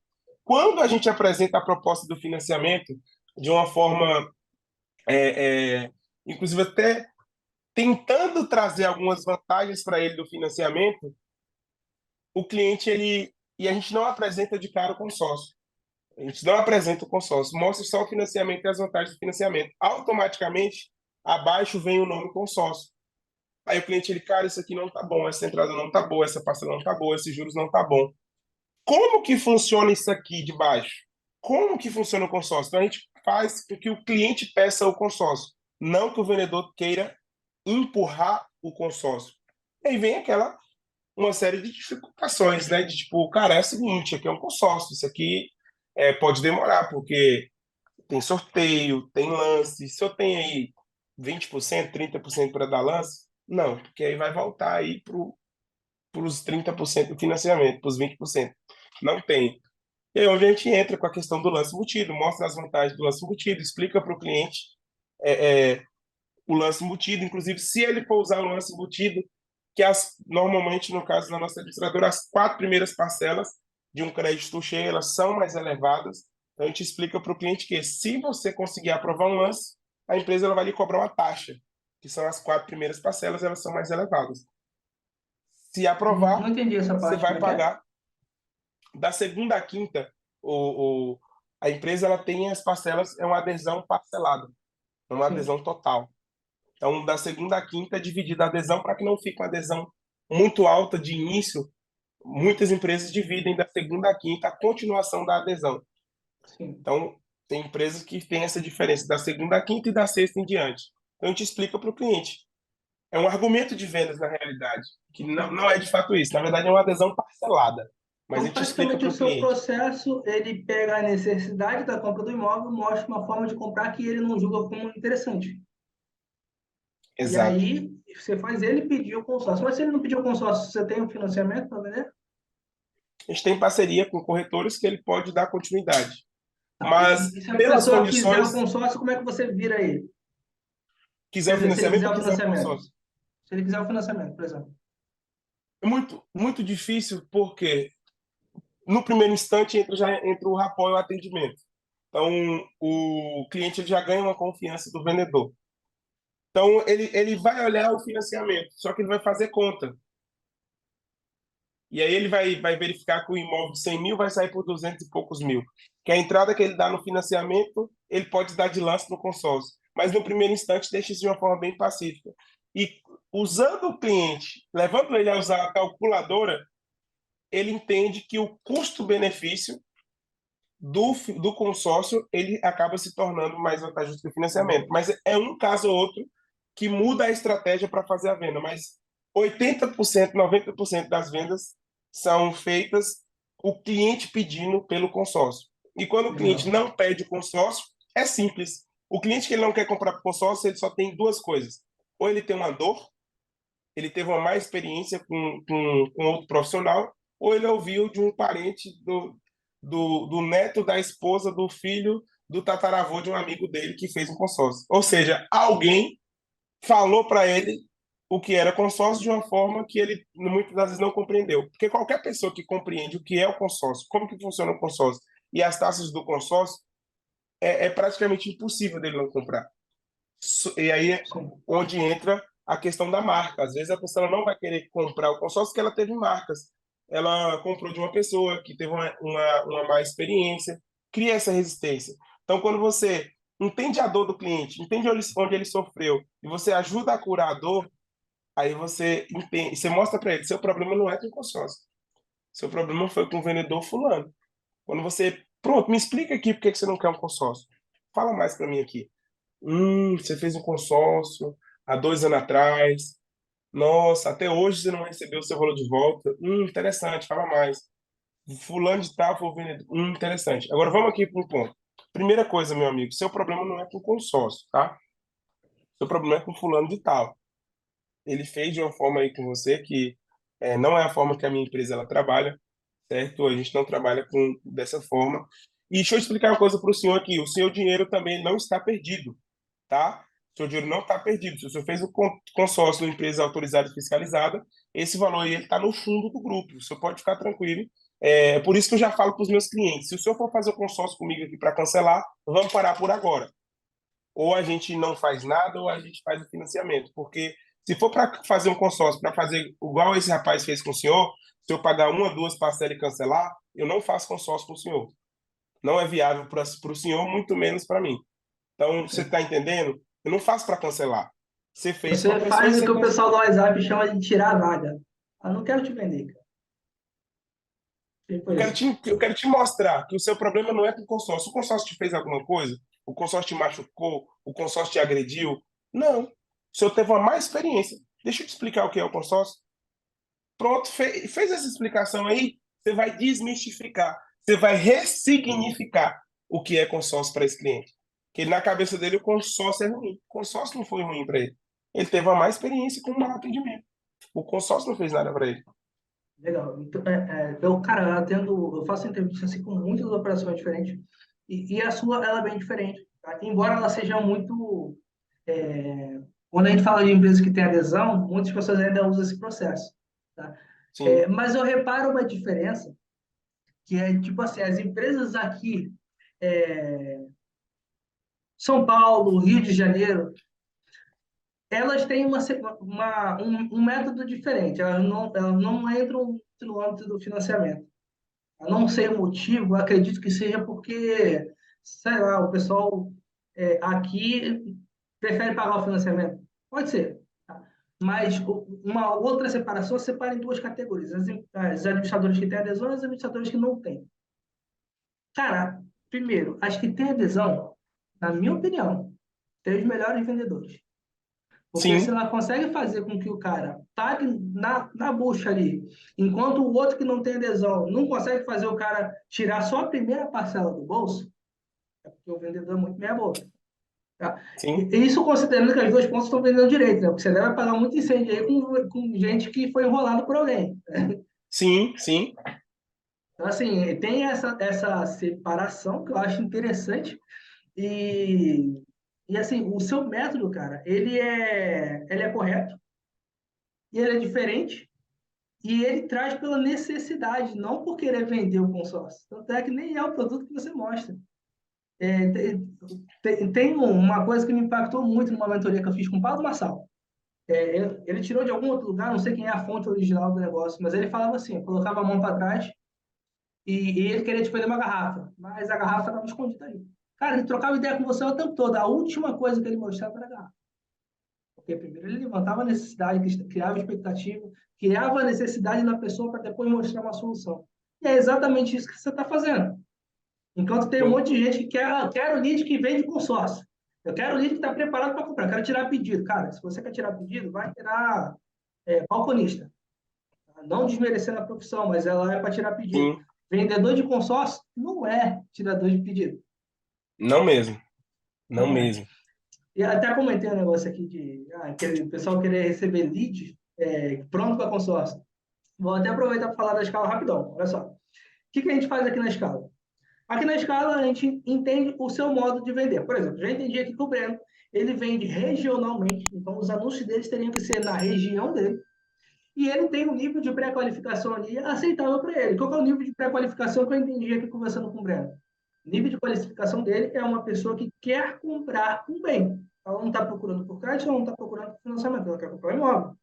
Quando a gente apresenta a proposta do financiamento de uma forma, inclusive até tentando trazer algumas vantagens para ele do financiamento, o cliente e a gente não apresenta de cara o consórcio. A gente não apresenta o consórcio, mostra só o financiamento e as vantagens do financiamento. Automaticamente, abaixo vem o nome consórcio. Aí o cliente, cara, isso aqui não tá bom, essa entrada não tá boa, essa parcela não tá boa, esses juros não tá bom. Como que funciona isso aqui de baixo? Como que funciona o consórcio? Então a gente faz com que o cliente peça o consórcio, não que o vendedor queira empurrar o consórcio. E aí vem uma série de dificultações, né? De tipo, cara, é o seguinte, aqui é um consórcio, isso aqui pode demorar, porque tem sorteio, tem lance. Se eu tenho aí 20%, 30% para dar lance, não, porque aí vai voltar aí para os 30% do financiamento, para os 20%. Não tem. E aí onde a gente entra com a questão do lance embutido, mostra as vantagens do lance embutido, explica para o cliente o lance embutido, inclusive se ele for usar o lance embutido, que normalmente, no caso da nossa administradora, as 4 primeiras parcelas de um crédito cheio, elas são mais elevadas. Então, a gente explica para o cliente que se você conseguir aprovar um lance, a empresa ela vai lhe cobrar uma taxa, que são as 4 primeiras parcelas, elas são mais elevadas. Se Não aprovar, entendi essa você parte, como vai é que é? pagar da segunda à quinta, a empresa ela tem as parcelas, é uma adesão parcelada, é uma Sim. adesão total. Então, da segunda à quinta é dividida a adesão para que não fique uma adesão muito alta de início. Muitas empresas dividem da segunda à quinta a continuação da adesão. Sim. Então, tem empresas que têm essa diferença da segunda à quinta e da sexta em diante. Então, a gente explica para o cliente. É um argumento de vendas, na realidade, que não é de fato isso. Na verdade, é uma adesão parcelada. Mas a Então, gente explica praticamente, para o o seu cliente. processo, ele pega a necessidade da compra do imóvel, mostra uma forma de comprar que ele não julga como interessante. E Exato. aí, você faz ele pedir o consórcio. Mas se ele não pedir o consórcio, você tem o financiamento para vender? A gente tem parceria com corretores que ele pode dar continuidade. Tá. Mas, E se a pelas pessoa quiser o condições, consórcio, como é que você vira ele? quiser Quer o dizer, se ele financiamento quiser ou o quiser o financiamento. consórcio. Se ele quiser o financiamento, por exemplo. É muito, muito difícil porque no primeiro instante já entra o rapport e o atendimento. Então, o cliente ele já ganha uma confiança do vendedor. Então, ele vai olhar o financiamento, só que ele vai fazer conta. E aí ele vai verificar que o imóvel de 100 mil vai sair por 200 e poucos mil. Que a entrada que ele dá no financiamento, ele pode dar de lance no consórcio. Mas no primeiro instante, deixa isso de uma forma bem pacífica. E usando o cliente, levando ele a usar a calculadora, ele entende que o custo-benefício do consórcio ele acaba se tornando mais vantajoso que o financiamento. Mas é um caso ou outro que muda a estratégia para fazer a venda. Mas 80%, 90% das vendas são feitas o cliente pedindo pelo consórcio. E quando o cliente Legal. não pede o consórcio, é simples. O cliente que ele não quer comprar por consórcio, ele só tem duas coisas. Ou ele tem uma dor, ele teve uma má experiência com outro profissional, ou ele ouviu de um parente do neto da esposa do filho do tataravô de um amigo dele que fez um consórcio. Ou seja, alguém falou para ele o que era consórcio de uma forma que ele muitas das vezes não compreendeu. Porque qualquer pessoa que compreende o que é o consórcio, como que funciona o consórcio e as taxas do consórcio, é praticamente impossível dele não comprar. E aí é Sim. onde entra a questão da marca. Às vezes a pessoa não vai querer comprar o consórcio porque ela teve marcas. Ela comprou de uma pessoa que teve uma má experiência, cria essa resistência. Então, quando você entende a dor do cliente, entende onde ele sofreu, e você ajuda a curar a dor, aí você entende, você mostra para ele, seu problema não é com o consórcio. Seu problema foi com o vendedor fulano. Quando você, pronto, me explica aqui por que você não quer um consórcio. Fala mais para mim aqui. Você fez um consórcio há 2 anos atrás. Nossa, até hoje você não recebeu o seu valor de volta. Interessante, fala mais. Fulano de tal foi o vendedor. Interessante. Agora vamos aqui para um ponto. Primeira coisa, meu amigo, seu problema não é com o consórcio, tá? Seu problema é com fulano de tal. Ele fez de uma forma aí com você que não é a forma que a minha empresa ela trabalha, certo? A gente não trabalha dessa forma. E deixa eu explicar uma coisa para o senhor aqui. O seu dinheiro também não está perdido, tá? O seu dinheiro não está perdido. Se o senhor fez o consórcio numa empresa autorizada e fiscalizada, esse valor aí está no fundo do grupo. O senhor pode ficar tranquilo. É por isso que eu já falo para os meus clientes: se o senhor for fazer o consórcio comigo aqui para cancelar, vamos parar por agora. Ou a gente não faz nada, ou a gente faz o financiamento. Porque se for para fazer um consórcio, para fazer igual esse rapaz fez com o senhor, se eu pagar uma, duas parcelas e cancelar, eu não faço consórcio com o senhor. Não é viável para o senhor, muito menos para mim. Então, você está entendendo? Eu não faço para cancelar. Você fez com a Você pessoa, faz o você que o cancelou. pessoal do WhatsApp chama de tirar a vaga. Eu não quero te vender, cara. Tipo isso. Eu quero te mostrar que o seu problema não é com o consórcio. O consórcio te fez alguma coisa? O consórcio te machucou? O consórcio te agrediu? Não. O senhor teve uma má experiência. Deixa eu te explicar o que é o consórcio. Pronto, fez essa explicação aí, você vai desmistificar. Você vai ressignificar o que é consórcio para esse cliente. Que na cabeça dele o consórcio é ruim. O consórcio não foi ruim para ele. Ele teve uma má experiência com um mau atendimento. O consórcio não fez nada para ele. Legal. Então, cara, eu faço entrevista assim, com muitas operações diferentes e a sua ela é bem diferente. Tá? Embora ela seja muito. Quando a gente fala de empresas que têm adesão, muitas pessoas ainda usam esse processo. Tá? Sim, Mas eu reparo uma diferença, que é tipo assim: as empresas aqui, é, São Paulo, Rio de Janeiro, elas têm um método diferente, elas não entram no âmbito do financiamento. Eu não sei o motivo, acredito que seja porque, sei lá, o pessoal aqui prefere pagar o financiamento. Pode ser. Tá? Mas uma outra separação separa em duas categorias: as administradoras que têm adesão e as administradoras que não têm. Cara, primeiro, as que têm adesão, na minha opinião, têm os melhores vendedores. Porque se sim, ela consegue fazer com que o cara pague na bucha ali, enquanto o outro que não tem adesão não consegue fazer o cara tirar só a primeira parcela do bolso, é porque o vendedor é muito meia-boca. Tá? sim, E isso considerando que as duas pontas estão vendendo direito, né? Porque você deve pagar muito incêndio aí com gente que foi enrolado por alguém. sim, sim, Então, assim, tem essa separação que eu acho interessante. E, e assim, o seu método, cara, ele é correto e ele é diferente. E ele traz pela necessidade, não por querer vender o consórcio. Tanto é que nem é o produto que você mostra. Tem uma coisa que me impactou muito numa mentoria que eu fiz com o Paulo Marçal. Ele tirou de algum outro lugar, não sei quem é a fonte original do negócio, mas ele falava assim: eu colocava a mão para trás e ele queria te vender uma garrafa, mas a garrafa estava escondida ali. Cara, ele trocava ideia com você o tempo todo. A última coisa que ele mostrava era a garrafa. Porque primeiro ele levantava a necessidade, criava expectativa, criava a necessidade na pessoa para depois mostrar uma solução. E é exatamente isso que você está fazendo. Enquanto tem um sim, monte de gente que quer o lead que vende consórcio. Eu quero o lead que está preparado para comprar, quero tirar pedido. Cara, se você quer tirar pedido, vai tirar balconista. Não desmerecendo a profissão, mas ela é para tirar pedido. sim. Vendedor de consórcio não é tirador de pedido. Não mesmo, não Não é. mesmo. E até comentei um negócio aqui de aquele pessoal querer receber lead pronto para consórcio. Vou até aproveitar para falar da escala rapidão. Olha só. O que a gente faz aqui na escala? Aqui na escala, a gente entende o seu modo de vender. Por exemplo, já entendi aqui que o Breno, ele vende regionalmente, então os anúncios deles teriam que ser na região dele, e ele tem um nível de pré-qualificação ali aceitável para ele. Qual é o nível de pré-qualificação que eu entendi aqui conversando com o Breno? O nível de qualificação dele é uma pessoa que quer comprar um bem. Ela não está procurando por crédito, ela não está procurando por financiamento, ela quer comprar um imóvel.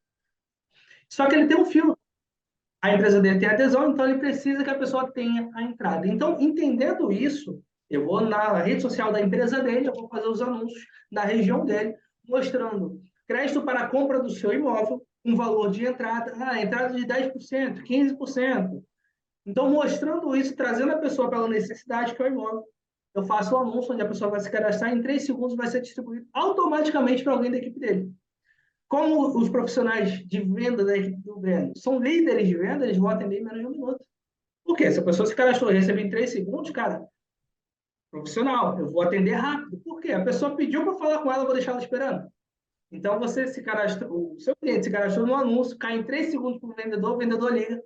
Só que ele tem um filtro. A empresa dele tem adesão, então ele precisa que a pessoa tenha a entrada. Então, entendendo isso, eu vou na rede social da empresa dele, eu vou fazer os anúncios na região dele, mostrando crédito para a compra do seu imóvel, um valor de entrada, entrada de 10%, 15%. Então, mostrando isso, trazendo a pessoa pela necessidade que é o imóvel, eu faço o anúncio onde a pessoa vai se cadastrar, em 3 segundos vai ser distribuído automaticamente para alguém da equipe dele. Como os profissionais de venda da equipe do Breno são líderes de venda, eles vão atender em menos de um minuto. Por quê? Se a pessoa se cadastrou e recebeu em 3 segundos, cara, profissional, eu vou atender rápido. Por quê? A pessoa pediu para falar com ela, eu vou deixar ela esperando. Então, você se cadastrou, o seu cliente se cadastrou no anúncio, cai em 3 segundos para o vendedor liga.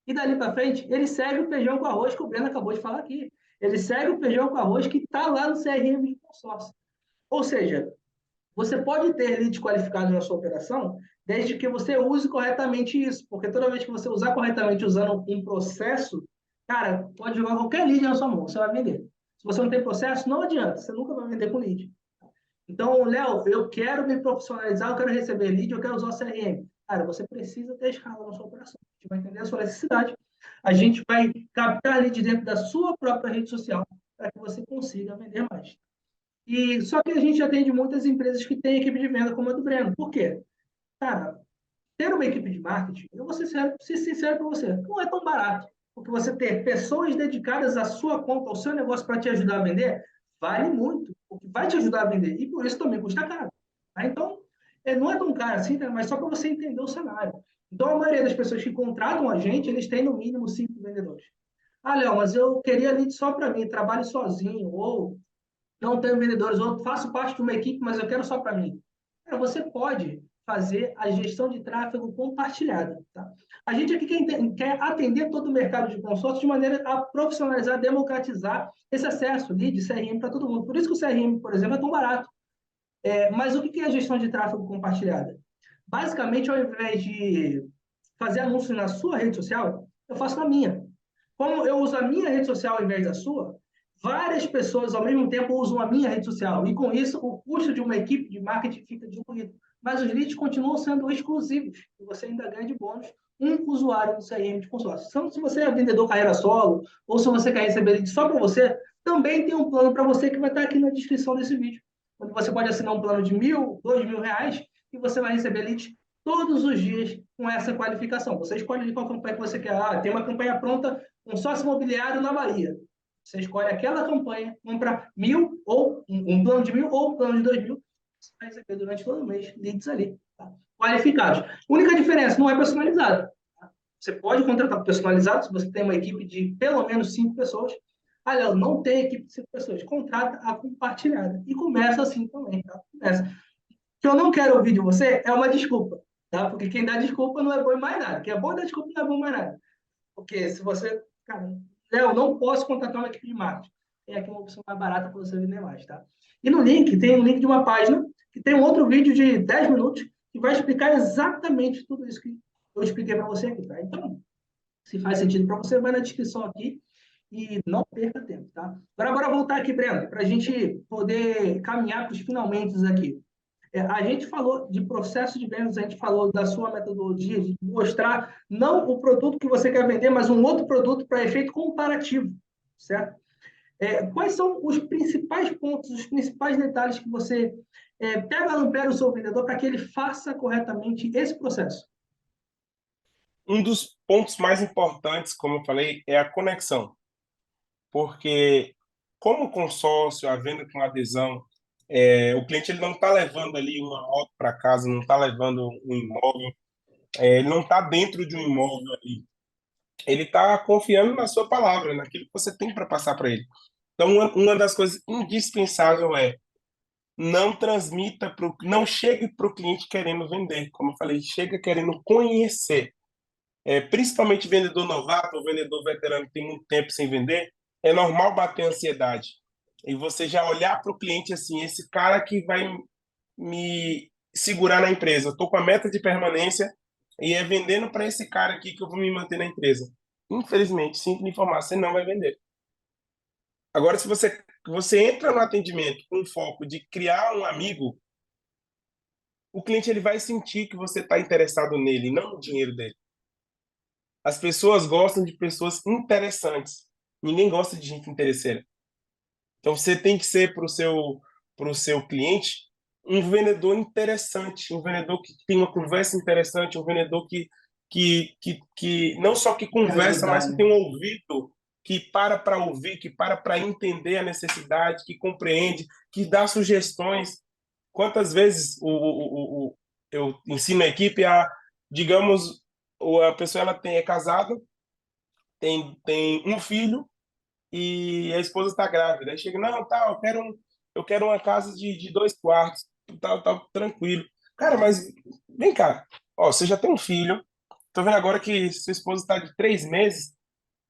E dali para frente, ele segue o feijão com arroz que o Breno acabou de falar aqui. Ele segue o feijão com arroz que está lá no CRM de consórcio. Ou seja, você pode ter leads qualificados na sua operação, desde que você use corretamente isso, porque toda vez que você usar corretamente usando um processo, cara, pode jogar qualquer lead na sua mão, você vai vender. Se você não tem processo, não adianta, você nunca vai vender com lead. Então, Léo, eu quero me profissionalizar, eu quero receber lead, eu quero usar o CRM. Cara, você precisa ter escala na sua operação. A gente vai entender a sua necessidade. A gente vai captar lead dentro da sua própria rede social para que você consiga vender mais. E só que a gente atende muitas empresas que têm equipe de venda como a do Breno. Por quê? Cara, ter uma equipe de marketing, eu vou ser sincero para você, não é tão barato. Porque você ter pessoas dedicadas à sua conta, ao seu negócio para te ajudar a vender, vale muito, porque vai te ajudar a vender. E por isso também custa caro. Tá? Então, não é tão caro assim, mas só para você entender o cenário. Então, a maioria das pessoas que contratam a gente, eles têm no mínimo 5 vendedores. Ah, Léo, mas eu queria lead só para mim, trabalho sozinho, ou não tenho vendedores, ou faço parte de uma equipe, mas eu quero só para mim. Você pode fazer a gestão de tráfego compartilhada. Tá? A gente aqui quer atender todo o mercado de consórcio de maneira a profissionalizar, democratizar esse acesso, lead, CRM para todo mundo. Por isso que o CRM, por exemplo, é tão barato. Mas o que é a gestão de tráfego compartilhada? Basicamente, ao invés de fazer anúncio na sua rede social, eu faço na minha. Como eu uso a minha rede social ao invés da sua, várias pessoas ao mesmo tempo usam a minha rede social. E com isso, o custo de uma equipe de marketing fica diluído. Mas os leads continuam sendo exclusivos. E você ainda ganha de bônus um usuário do CRM de consórcio. Então, se você é vendedor carreira solo, ou se você quer receber lead só para você, também tem um plano para você que vai estar aqui na descrição desse vídeo. Onde você pode assinar um plano de 1.000, 2.000 reais e você vai receber leads todos os dias com essa qualificação. Você escolhe qual campanha que você quer. Tem uma campanha pronta com sócio imobiliário na Bahia. Você escolhe aquela campanha, compra 1.000 ou um plano de 1.000 ou um plano de 2.000. Você vai receber durante todo o mês leads ali, tá? Qualificados. Única diferença, não é personalizado. Tá? Você pode contratar personalizado se você tem uma equipe de pelo menos 5 pessoas. Ah, Léo, não tem equipe de 5 pessoas. Contrata a compartilhada. E começa assim também, tá? Começa. Que eu não quero ouvir de você é uma desculpa, tá? Porque quem dá desculpa não é bom em mais nada. Quem é bom dar desculpa não é bom em mais nada. Porque se você, cara, Léo, não posso contratar uma equipe de marketing. Tem aqui uma opção mais barata para você vender mais, tá? E no link, tem um link de uma página que tem um outro vídeo de 10 minutos que vai explicar exatamente tudo isso que eu expliquei para você aqui, tá? Então, se faz sentido para você, vai na descrição aqui e não perca tempo, tá? Agora, bora voltar aqui, Breno, para a gente poder caminhar para os finalmente aqui. A gente falou de processo de vendas, a gente falou da sua metodologia, de mostrar não o produto que você quer vender, mas um outro produto para efeito comparativo, certo? Quais são os principais pontos, os principais detalhes que você pega no pé do seu vendedor para que ele faça corretamente esse processo? Um dos pontos mais importantes, como eu falei, é a conexão. Porque, como o consórcio, a venda com adesão, o cliente ele não está levando ali uma moto para casa, não está levando um imóvel, ele não está dentro de um imóvel ali. Ele está confiando na sua palavra, naquilo que você tem para passar para ele. Então, uma das coisas indispensáveis é não transmita, não chegue para o cliente querendo vender. Como eu falei, chega querendo conhecer. Principalmente vendedor novato ou vendedor veterano que tem muito tempo sem vender, é normal bater ansiedade. E você já olhar para o cliente assim, esse cara que vai me segurar na empresa. Eu estou com a meta de permanência e é vendendo para esse cara aqui que eu vou me manter na empresa. Infelizmente, sinto lhe informar, você não vai vender. Agora, se você entra no atendimento com o foco de criar um amigo, o cliente ele vai sentir que você está interessado nele, não no dinheiro dele. As pessoas gostam de pessoas interessantes. Ninguém gosta de gente interesseira. Então você tem que ser para o seu cliente um vendedor interessante, um vendedor que tem uma conversa interessante, um vendedor que não só que Quer conversa, ajudar, mas que né? tem um ouvido que para ouvir, que para entender a necessidade, que compreende, que dá sugestões. Quantas vezes eu ensino a equipe a, digamos, a pessoa é casada, tem um filho e a esposa está grávida. Aí chega, não, tá, eu quero uma casa de 2 quartos, tal, tranquilo. Cara, mas vem cá, ó, você já tem um filho, tô vendo agora que sua esposa está de 3 meses,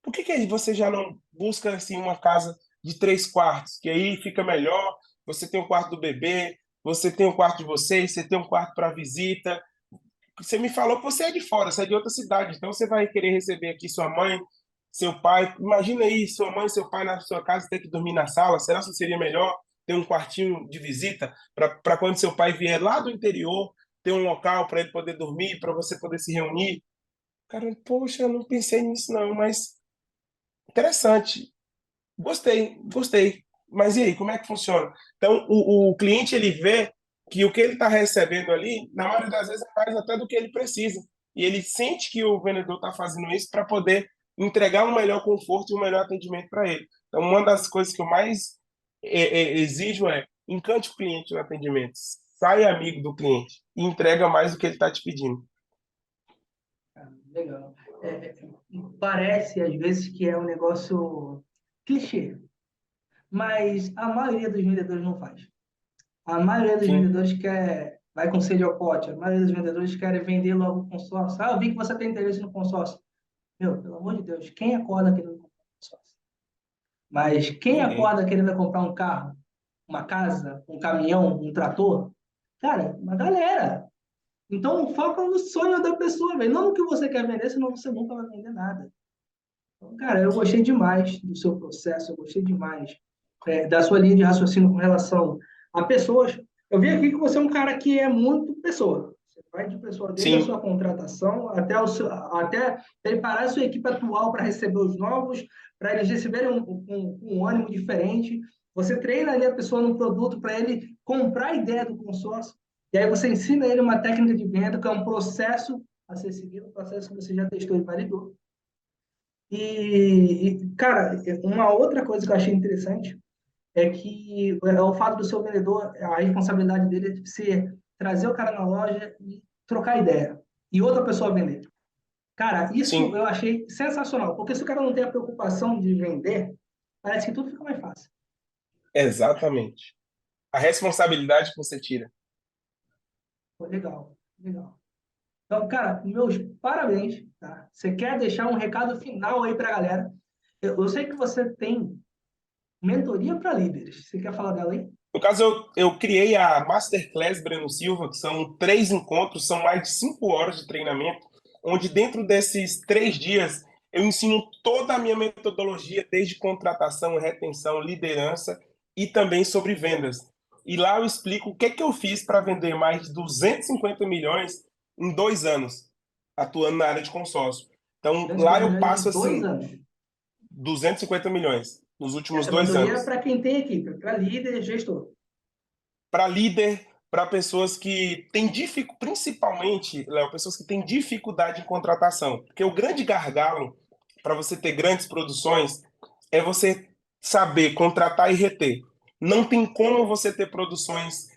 por que você já não busca assim uma casa de 3 quartos, que aí fica melhor, você tem o quarto do bebê, você tem o quarto de vocês, você tem um quarto para visita, você me falou que você é de fora, você é de outra cidade, então você vai querer receber aqui sua mãe, seu pai. Imagina aí, sua mãe e seu pai na sua casa ter que dormir na sala. Será que seria melhor ter um quartinho de visita para quando seu pai vier lá do interior, ter um local para ele poder dormir, para você poder se reunir? Cara, poxa, eu não pensei nisso não, mas interessante. Gostei, gostei. Mas e aí, como é que funciona? Então, o cliente ele vê que o que ele está recebendo ali, na maioria das vezes, é mais até do que ele precisa. E ele sente que o vendedor está fazendo isso para poder entregar um melhor conforto e um melhor atendimento para ele. Então, uma das coisas que eu mais exijo é encante o cliente no atendimento, saia amigo do cliente e entrega mais do que ele está te pedindo. Ah, legal. Parece, às vezes, que é um negócio clichê, mas a maioria dos vendedores não faz. A maioria dos Sim, vendedores quer, vai com sede ao pote. A maioria dos vendedores querem vender logo o consórcio. Ah, eu vi que você tem interesse no consórcio. Meu, pelo amor de Deus, quem acorda querendo comprar um consórcio? Mas quem ninguém. acorda querendo comprar um carro, uma casa, um caminhão, um trator? Cara, uma galera. Então, foca no sonho da pessoa, velho. Não no que você quer vender, senão você nunca vai vender nada. Então, cara, eu gostei demais do seu processo, eu gostei demais da sua linha de raciocínio com relação a pessoas. Eu vi aqui que você é um cara que é muito pessoa. Você vai de pessoa desde a Sim, sua contratação até preparar a sua equipe atual para receber os novos, para eles receberem um ânimo diferente. Você treina ali a pessoa no produto para ele comprar a ideia do consórcio. E aí você ensina ele uma técnica de venda, que é um processo a ser seguido, um processo que você já testou e validou. Cara, uma outra coisa que eu achei interessante é que é o fato do seu vendedor, a responsabilidade dele é ser trazer o cara na loja e trocar ideia. E outra pessoa vender. Cara, isso sim, eu achei sensacional, porque se o cara não tem a preocupação de vender, parece que tudo fica mais fácil. exatamente. A responsabilidade que você tira. Pô, legal, legal. Então, cara, meus parabéns, tá? Você quer deixar um recado final aí pra galera? Eu sei que você tem mentoria para líderes. Você quer falar dela aí? No caso, eu criei a Masterclass Breno Silva, que são 3 encontros, são mais de 5 horas de treinamento, onde dentro desses 3 dias eu ensino toda a minha metodologia, desde contratação, retenção, liderança e também sobre vendas. E lá eu explico o que eu fiz para vender mais de 250 milhões em 2 anos, atuando na área de consórcio. Então, lá 250 eu milhões passo em dois assim, anos. 250 milhões nos últimos Essa dois mentoria é anos. para quem tem equipe, para líder e gestor. Para líder, para pessoas que têm dificuldade, principalmente, Léo, pessoas que têm dificuldade em contratação. Porque o grande gargalo para você ter grandes produções é você saber contratar e reter. Não tem como você ter produções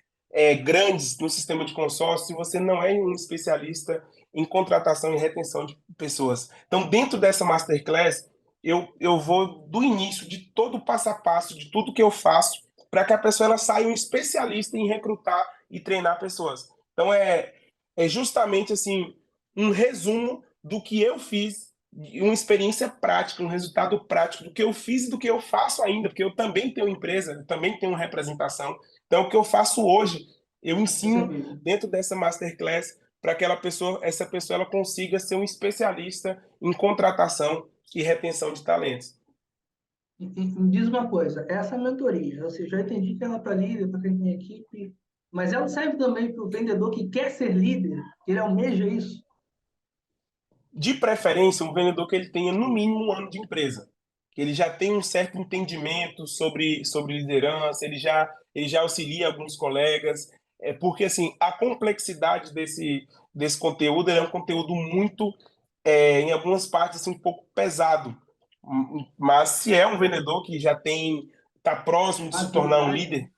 grandes no sistema de consórcio se você não é um especialista em contratação e retenção de pessoas. Então, dentro dessa masterclass, eu vou do início de todo o passo a passo, de tudo que eu faço, para que a pessoa ela saia um especialista em recrutar e treinar pessoas. Então, é justamente assim um resumo do que eu fiz uma experiência prática, um resultado prático do que eu fiz e do que eu faço ainda, porque eu também tenho empresa, eu também tenho representação. Então, o que eu faço hoje, eu ensino dentro dessa masterclass para que essa pessoa ela consiga ser um especialista em contratação e retenção de talentos. Me diz uma coisa, essa mentoria, ou seja, já entendi que ela para líder, para quem tem equipe, mas ela serve também para o vendedor que quer ser líder, que ele almeja isso? De preferência, um vendedor que ele tenha no mínimo 1 ano de empresa, que ele já tem um certo entendimento sobre liderança, ele já auxilia alguns colegas, porque assim, a complexidade desse conteúdo é um conteúdo muito, em algumas partes, assim, um pouco pesado. Mas se é um vendedor que já está próximo de se tornar um Maturidade. líder,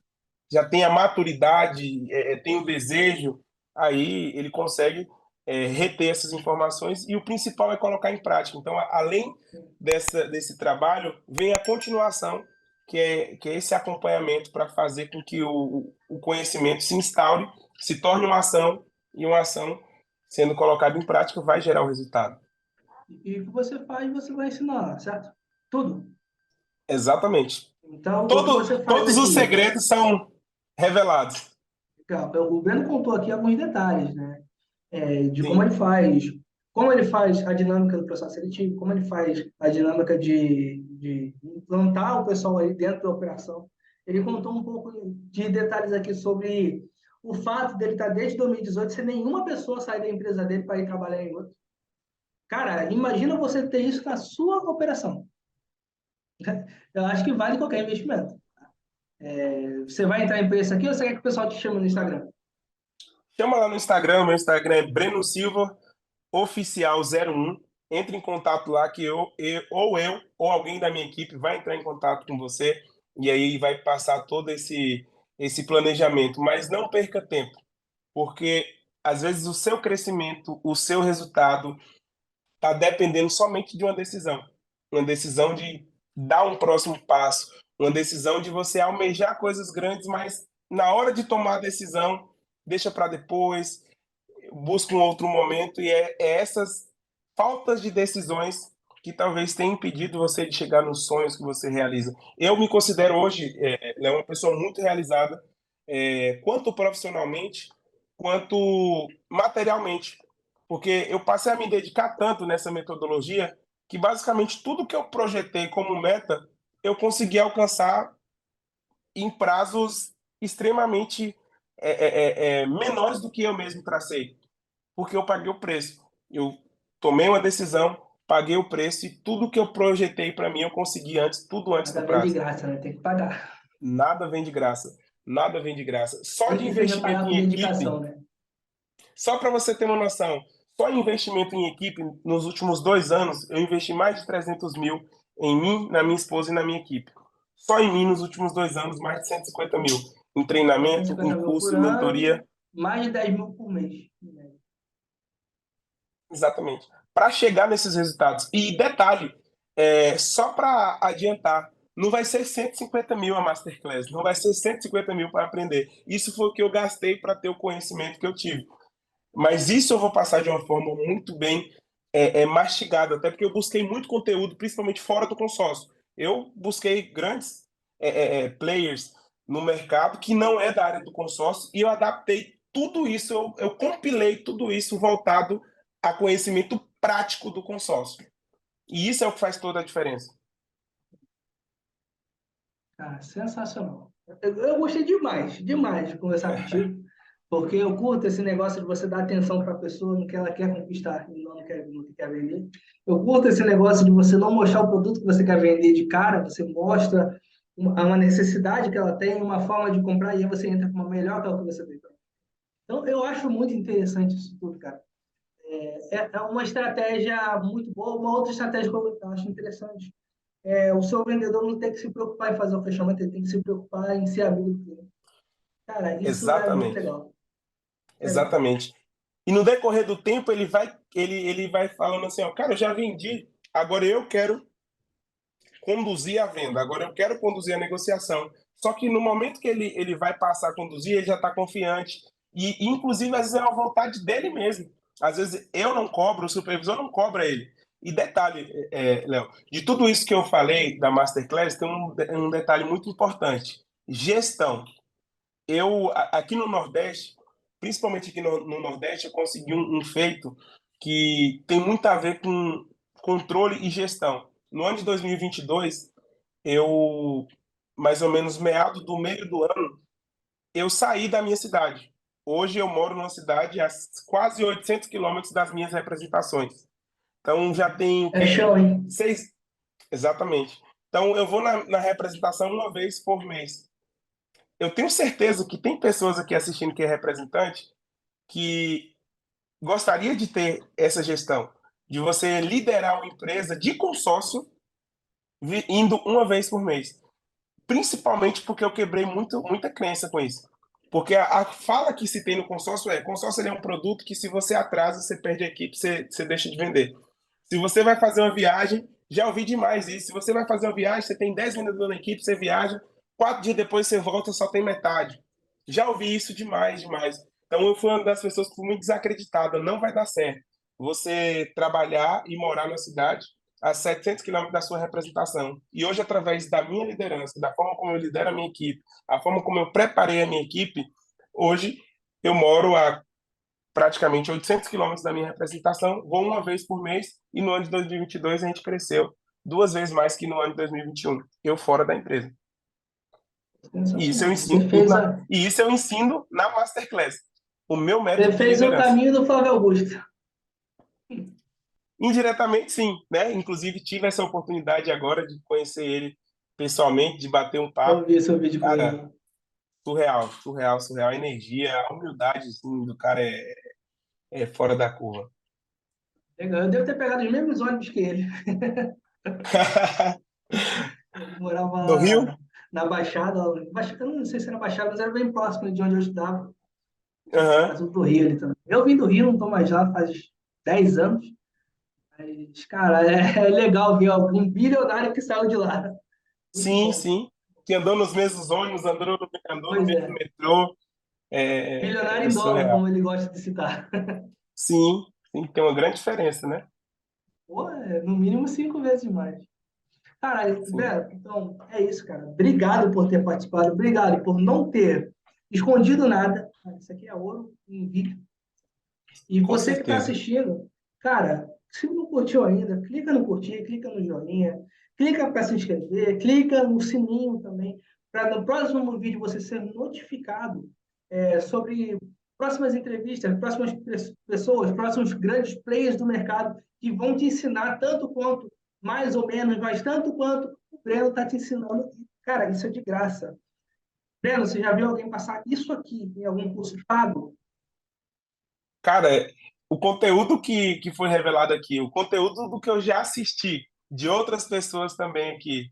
já tem a maturidade, tem o desejo, aí ele consegue reter essas informações e o principal é colocar em prática. Então, além desse trabalho, vem a continuação, que é esse acompanhamento para fazer com que o conhecimento se instaure, se torne uma ação, e uma ação sendo colocada em prática vai gerar o resultado. E o que você faz, você vai ensinar, certo? Tudo. Exatamente. Então, o que você faz Todos os aqui? segredos são revelados. O Breno contou aqui alguns detalhes, né? De Sim. como ele faz a dinâmica do processo seletivo, como ele faz a dinâmica de implantar o pessoal aí dentro da operação. Ele contou um pouco de detalhes aqui sobre o fato dele estar desde 2018 sem nenhuma pessoa sair da empresa dele para ir trabalhar em outra. Cara, imagina você ter isso na sua operação. Eu acho que vale qualquer investimento. Você vai entrar em preço aqui ou você quer que o pessoal te chame no Instagram? Chama lá no Instagram, meu Instagram é Breno Silva Oficial 01. Entre em contato lá que ou alguém da minha equipe vai entrar em contato com você e aí vai passar todo esse planejamento. Mas não perca tempo, porque às vezes o seu crescimento, o seu resultado está dependendo somente de uma decisão de dar um próximo passo, uma decisão de você almejar coisas grandes, mas na hora de tomar a decisão, deixa para depois, busca um outro momento, e é essas faltas de decisões que talvez tenham impedido você de chegar nos sonhos que você realiza. Eu me considero hoje uma pessoa muito realizada, quanto profissionalmente, quanto materialmente, porque eu passei a me dedicar tanto nessa metodologia que basicamente tudo que eu projetei como meta, eu consegui alcançar em prazos extremamente menores do que eu mesmo tracei, porque eu paguei o preço. Eu tomei uma decisão, paguei o preço e tudo que eu projetei para mim eu consegui antes, tudo antes do Nada vem de prazo. graça, né? Tem que pagar. Nada vem de graça. Nada vem de graça. Só de Nem que seja investimento pagar com em equipe, dedicação, né? só para você ter uma noção, só em investimento em equipe, nos últimos 2 anos, eu investi mais de 300 mil em mim, na minha esposa e na minha equipe. Só em mim, nos últimos 2 anos, mais de 150 mil. Em treinamento, 150 em mil por curso, em ano, mentoria. mais de 10 mil por mês. Exatamente. Para chegar nesses resultados. E detalhe, só para adiantar, não vai ser 150 mil a Masterclass, não vai ser 150 mil para aprender. Isso foi o que eu gastei para ter o conhecimento que eu tive. Mas isso eu vou passar de uma forma muito bem mastigada, até porque eu busquei muito conteúdo, principalmente fora do consórcio. Eu busquei grandes players no mercado que não é da área do consórcio e eu adaptei tudo isso, eu compilei tudo isso voltado a conhecimento prático do consórcio. E isso é o que faz toda a diferença. Cara, sensacional. Eu gostei demais, demais de conversar contigo, porque eu curto esse negócio de você dar atenção para a pessoa no que ela quer conquistar e não no que quer vender. Eu curto esse negócio de você não mostrar o produto que você quer vender de cara, você mostra uma necessidade que ela tem, uma forma de comprar, e aí você entra com uma melhor que é o que você tem. Então, eu acho muito interessante isso tudo, cara. É uma estratégia muito boa. Uma outra estratégia que eu acho interessante o seu vendedor não tem que se preocupar em fazer o fechamento, ele tem que se preocupar em ser amigo do cliente. Cara, isso é muito Exatamente. legal. Legal. Exatamente. E no decorrer do tempo ele vai falando assim, ó, cara, eu já vendi, agora eu quero conduzir a venda, agora eu quero conduzir a negociação. Só que no momento que ele vai passar a conduzir, ele já está confiante. Inclusive, às vezes é uma vontade dele mesmo. Às vezes eu não cobro, o supervisor não cobra ele. E detalhe, Léo, de tudo isso que eu falei da Masterclass, tem um detalhe muito importante: gestão. Aqui no Nordeste, principalmente aqui no Nordeste, eu consegui um feito que tem muito a ver com controle e gestão. No ano de 2022, eu, mais ou menos meado do meio do ano, eu saí da minha cidade. Hoje eu moro numa cidade a quase 800 quilômetros das minhas representações. Então já tem o É quê? show, hein? Seis. Exatamente. Então eu vou na representação uma vez por mês. Eu tenho certeza que tem pessoas aqui assistindo que é representante que gostaria de ter essa gestão, de você liderar uma empresa de consórcio indo uma vez por mês. Principalmente porque eu quebrei muita crença com isso. Porque a fala que se tem no consórcio consórcio ele é um produto que se você atrasa, você perde a equipe, você deixa de vender. Se você vai fazer uma viagem, já ouvi demais isso. Se você vai fazer uma viagem, você tem 10 vendedores na equipe, você viaja, 4 dias depois você volta, só tem metade. Já ouvi isso demais, demais. Então eu fui uma das pessoas que fui muito desacreditada. Não vai dar certo. Você trabalhar e morar na cidade a 700 quilômetros da sua representação. E hoje, através da minha liderança, da forma como eu lidero a minha equipe, a forma como eu preparei a minha equipe, hoje eu moro a praticamente 800 quilômetros da minha representação, vou uma vez por mês, e no ano de 2022 a gente cresceu 2 vezes mais que no ano de 2021, eu fora da empresa. E isso eu Sensacional. ensino, e isso eu ensino na Masterclass, o meu Você método de fez o liderança. caminho do Flávio Augusto. Indiretamente, sim, né? Inclusive, tive essa oportunidade agora de conhecer ele pessoalmente, de bater um Eu papo. vi seu vídeo com Cara, ele. surreal, surreal, surreal. A energia, a humildade assim, do cara é fora da curva. Legal. Eu devo ter pegado os mesmos ônibus que ele. Ele morava No Rio? lá na Baixada. Eu não sei se era Baixada, mas era bem próximo de onde eu estudava. Aham. Mas eu do Rio ali também. Eu vim do Rio, não estou mais lá faz 10 anos. Mas, cara, é legal ver algum bilionário que saiu de lá. Muito Sim, bom. sim. Que andou nos mesmos ônibus, andou no Pois mesmo é. metrô. Bilionário É em dólar, surreal. como ele gosta de citar. Sim, sim, tem uma grande diferença, né? Pô, é no mínimo 5 vezes mais. Cara, Sim, velho, então é isso, cara. Obrigado por ter participado, obrigado por não ter escondido nada. Isso aqui é ouro em vídeo. E com você que está certeza. assistindo, cara, se não curtiu ainda, clica no curtir, clica no joinha, clica para se inscrever, clica no sininho também, para no próximo vídeo você ser notificado sobre próximas entrevistas, próximas pessoas, próximos grandes players do mercado que vão te ensinar tanto quanto, mais ou menos, mas tanto quanto o Breno está te ensinando. Cara, isso é de graça. Breno, você já viu alguém passar isso aqui em algum curso pago? Cara, o conteúdo que foi revelado aqui, o conteúdo do que eu já assisti de outras pessoas também aqui,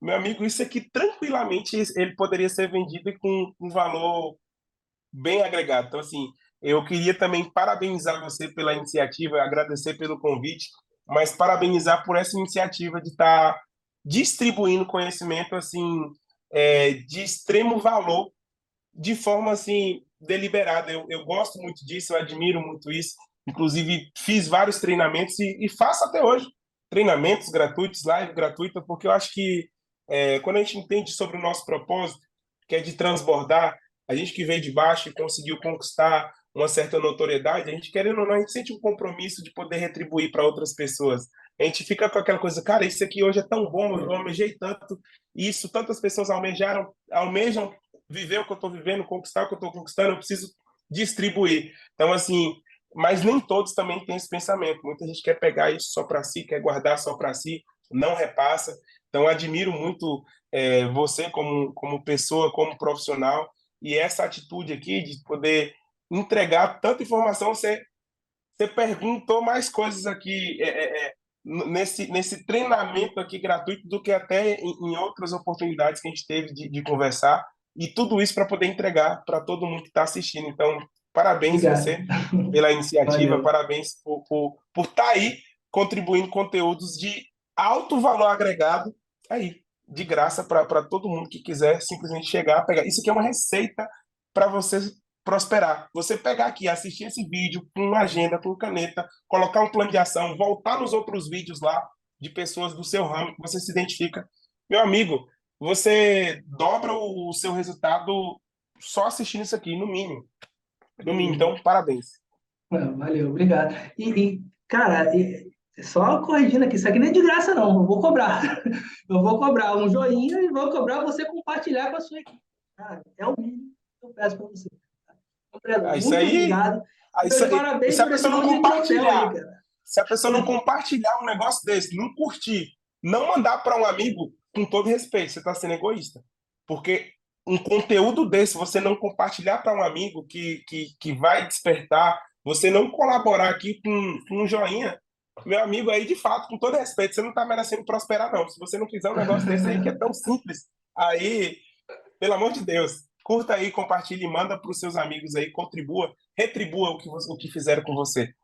meu amigo, isso aqui tranquilamente ele poderia ser vendido com um valor bem agregado. Então, assim, eu queria também parabenizar você pela iniciativa, agradecer pelo convite, mas parabenizar por essa iniciativa de estar distribuindo conhecimento, assim, de extremo valor, de forma, assim, deliberada. Eu gosto muito disso, eu admiro muito isso. Inclusive, fiz vários treinamentos e faço até hoje treinamentos gratuitos, live gratuita, porque eu acho que quando a gente entende sobre o nosso propósito, que é de transbordar, a gente que veio de baixo e conseguiu conquistar uma certa notoriedade, a gente querendo ou não, a gente sente um compromisso de poder retribuir para outras pessoas. A gente fica com aquela coisa, cara, isso aqui hoje é tão bom, eu almejei tanto isso, tantas pessoas almejam viver o que eu estou vivendo, conquistar o que eu estou conquistando, eu preciso distribuir. Então, assim, mas nem todos também têm esse pensamento. Muita gente quer pegar isso só para si, quer guardar só para si, não repassa. Então, admiro muito você como pessoa, como profissional, e essa atitude aqui de poder entregar tanta informação. Você perguntou mais coisas aqui nesse treinamento aqui gratuito do que até em outras oportunidades que a gente teve de conversar, e tudo isso para poder entregar para todo mundo que está assistindo. Então, parabéns Obrigado. você pela iniciativa, Valeu. parabéns por estar aí contribuindo conteúdos de alto valor agregado aí, de graça para todo mundo que quiser simplesmente chegar, pegar. Isso aqui é uma receita para você prosperar. Você pegar aqui, assistir esse vídeo com uma agenda, com caneta, colocar um plano de ação, voltar nos outros vídeos lá de pessoas do seu ramo que você se identifica. Meu amigo, você dobra o seu resultado só assistindo isso aqui, no mínimo. No mínimo. Então, parabéns. Valeu, obrigado. Cara, só corrigindo aqui, isso aqui não é de graça, não. Eu vou cobrar. Eu vou cobrar um joinha e vou cobrar você compartilhar com a sua equipe. Cara, é o mínimo que eu peço para você. Breno, Isso muito aí, obrigado. isso Meus aí. E parabéns se a por esse pessoa não nome de troféu aí, compartilhar, cara. se a pessoa não compartilhar um negócio desse, não curtir, não mandar para um amigo, com todo respeito, você está sendo egoísta. Porque um conteúdo desse, você não compartilhar para um amigo que vai despertar, você não colaborar aqui com um joinha, meu amigo, aí de fato, com todo respeito, você não está merecendo prosperar, não. Se você não fizer um negócio desse aí que é tão simples, aí, pelo amor de Deus, curta aí, compartilhe, manda para os seus amigos aí, contribua, retribua o que fizeram com você.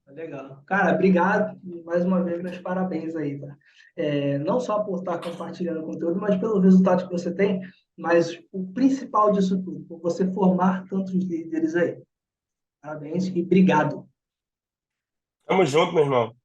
Legal. Cara, obrigado mais uma vez, meus parabéns aí, tá? Não só por estar compartilhando o conteúdo, mas pelo resultado que você tem, mas o principal disso tudo, por você formar tantos líderes aí. Parabéns e obrigado. Tamo junto, meu irmão.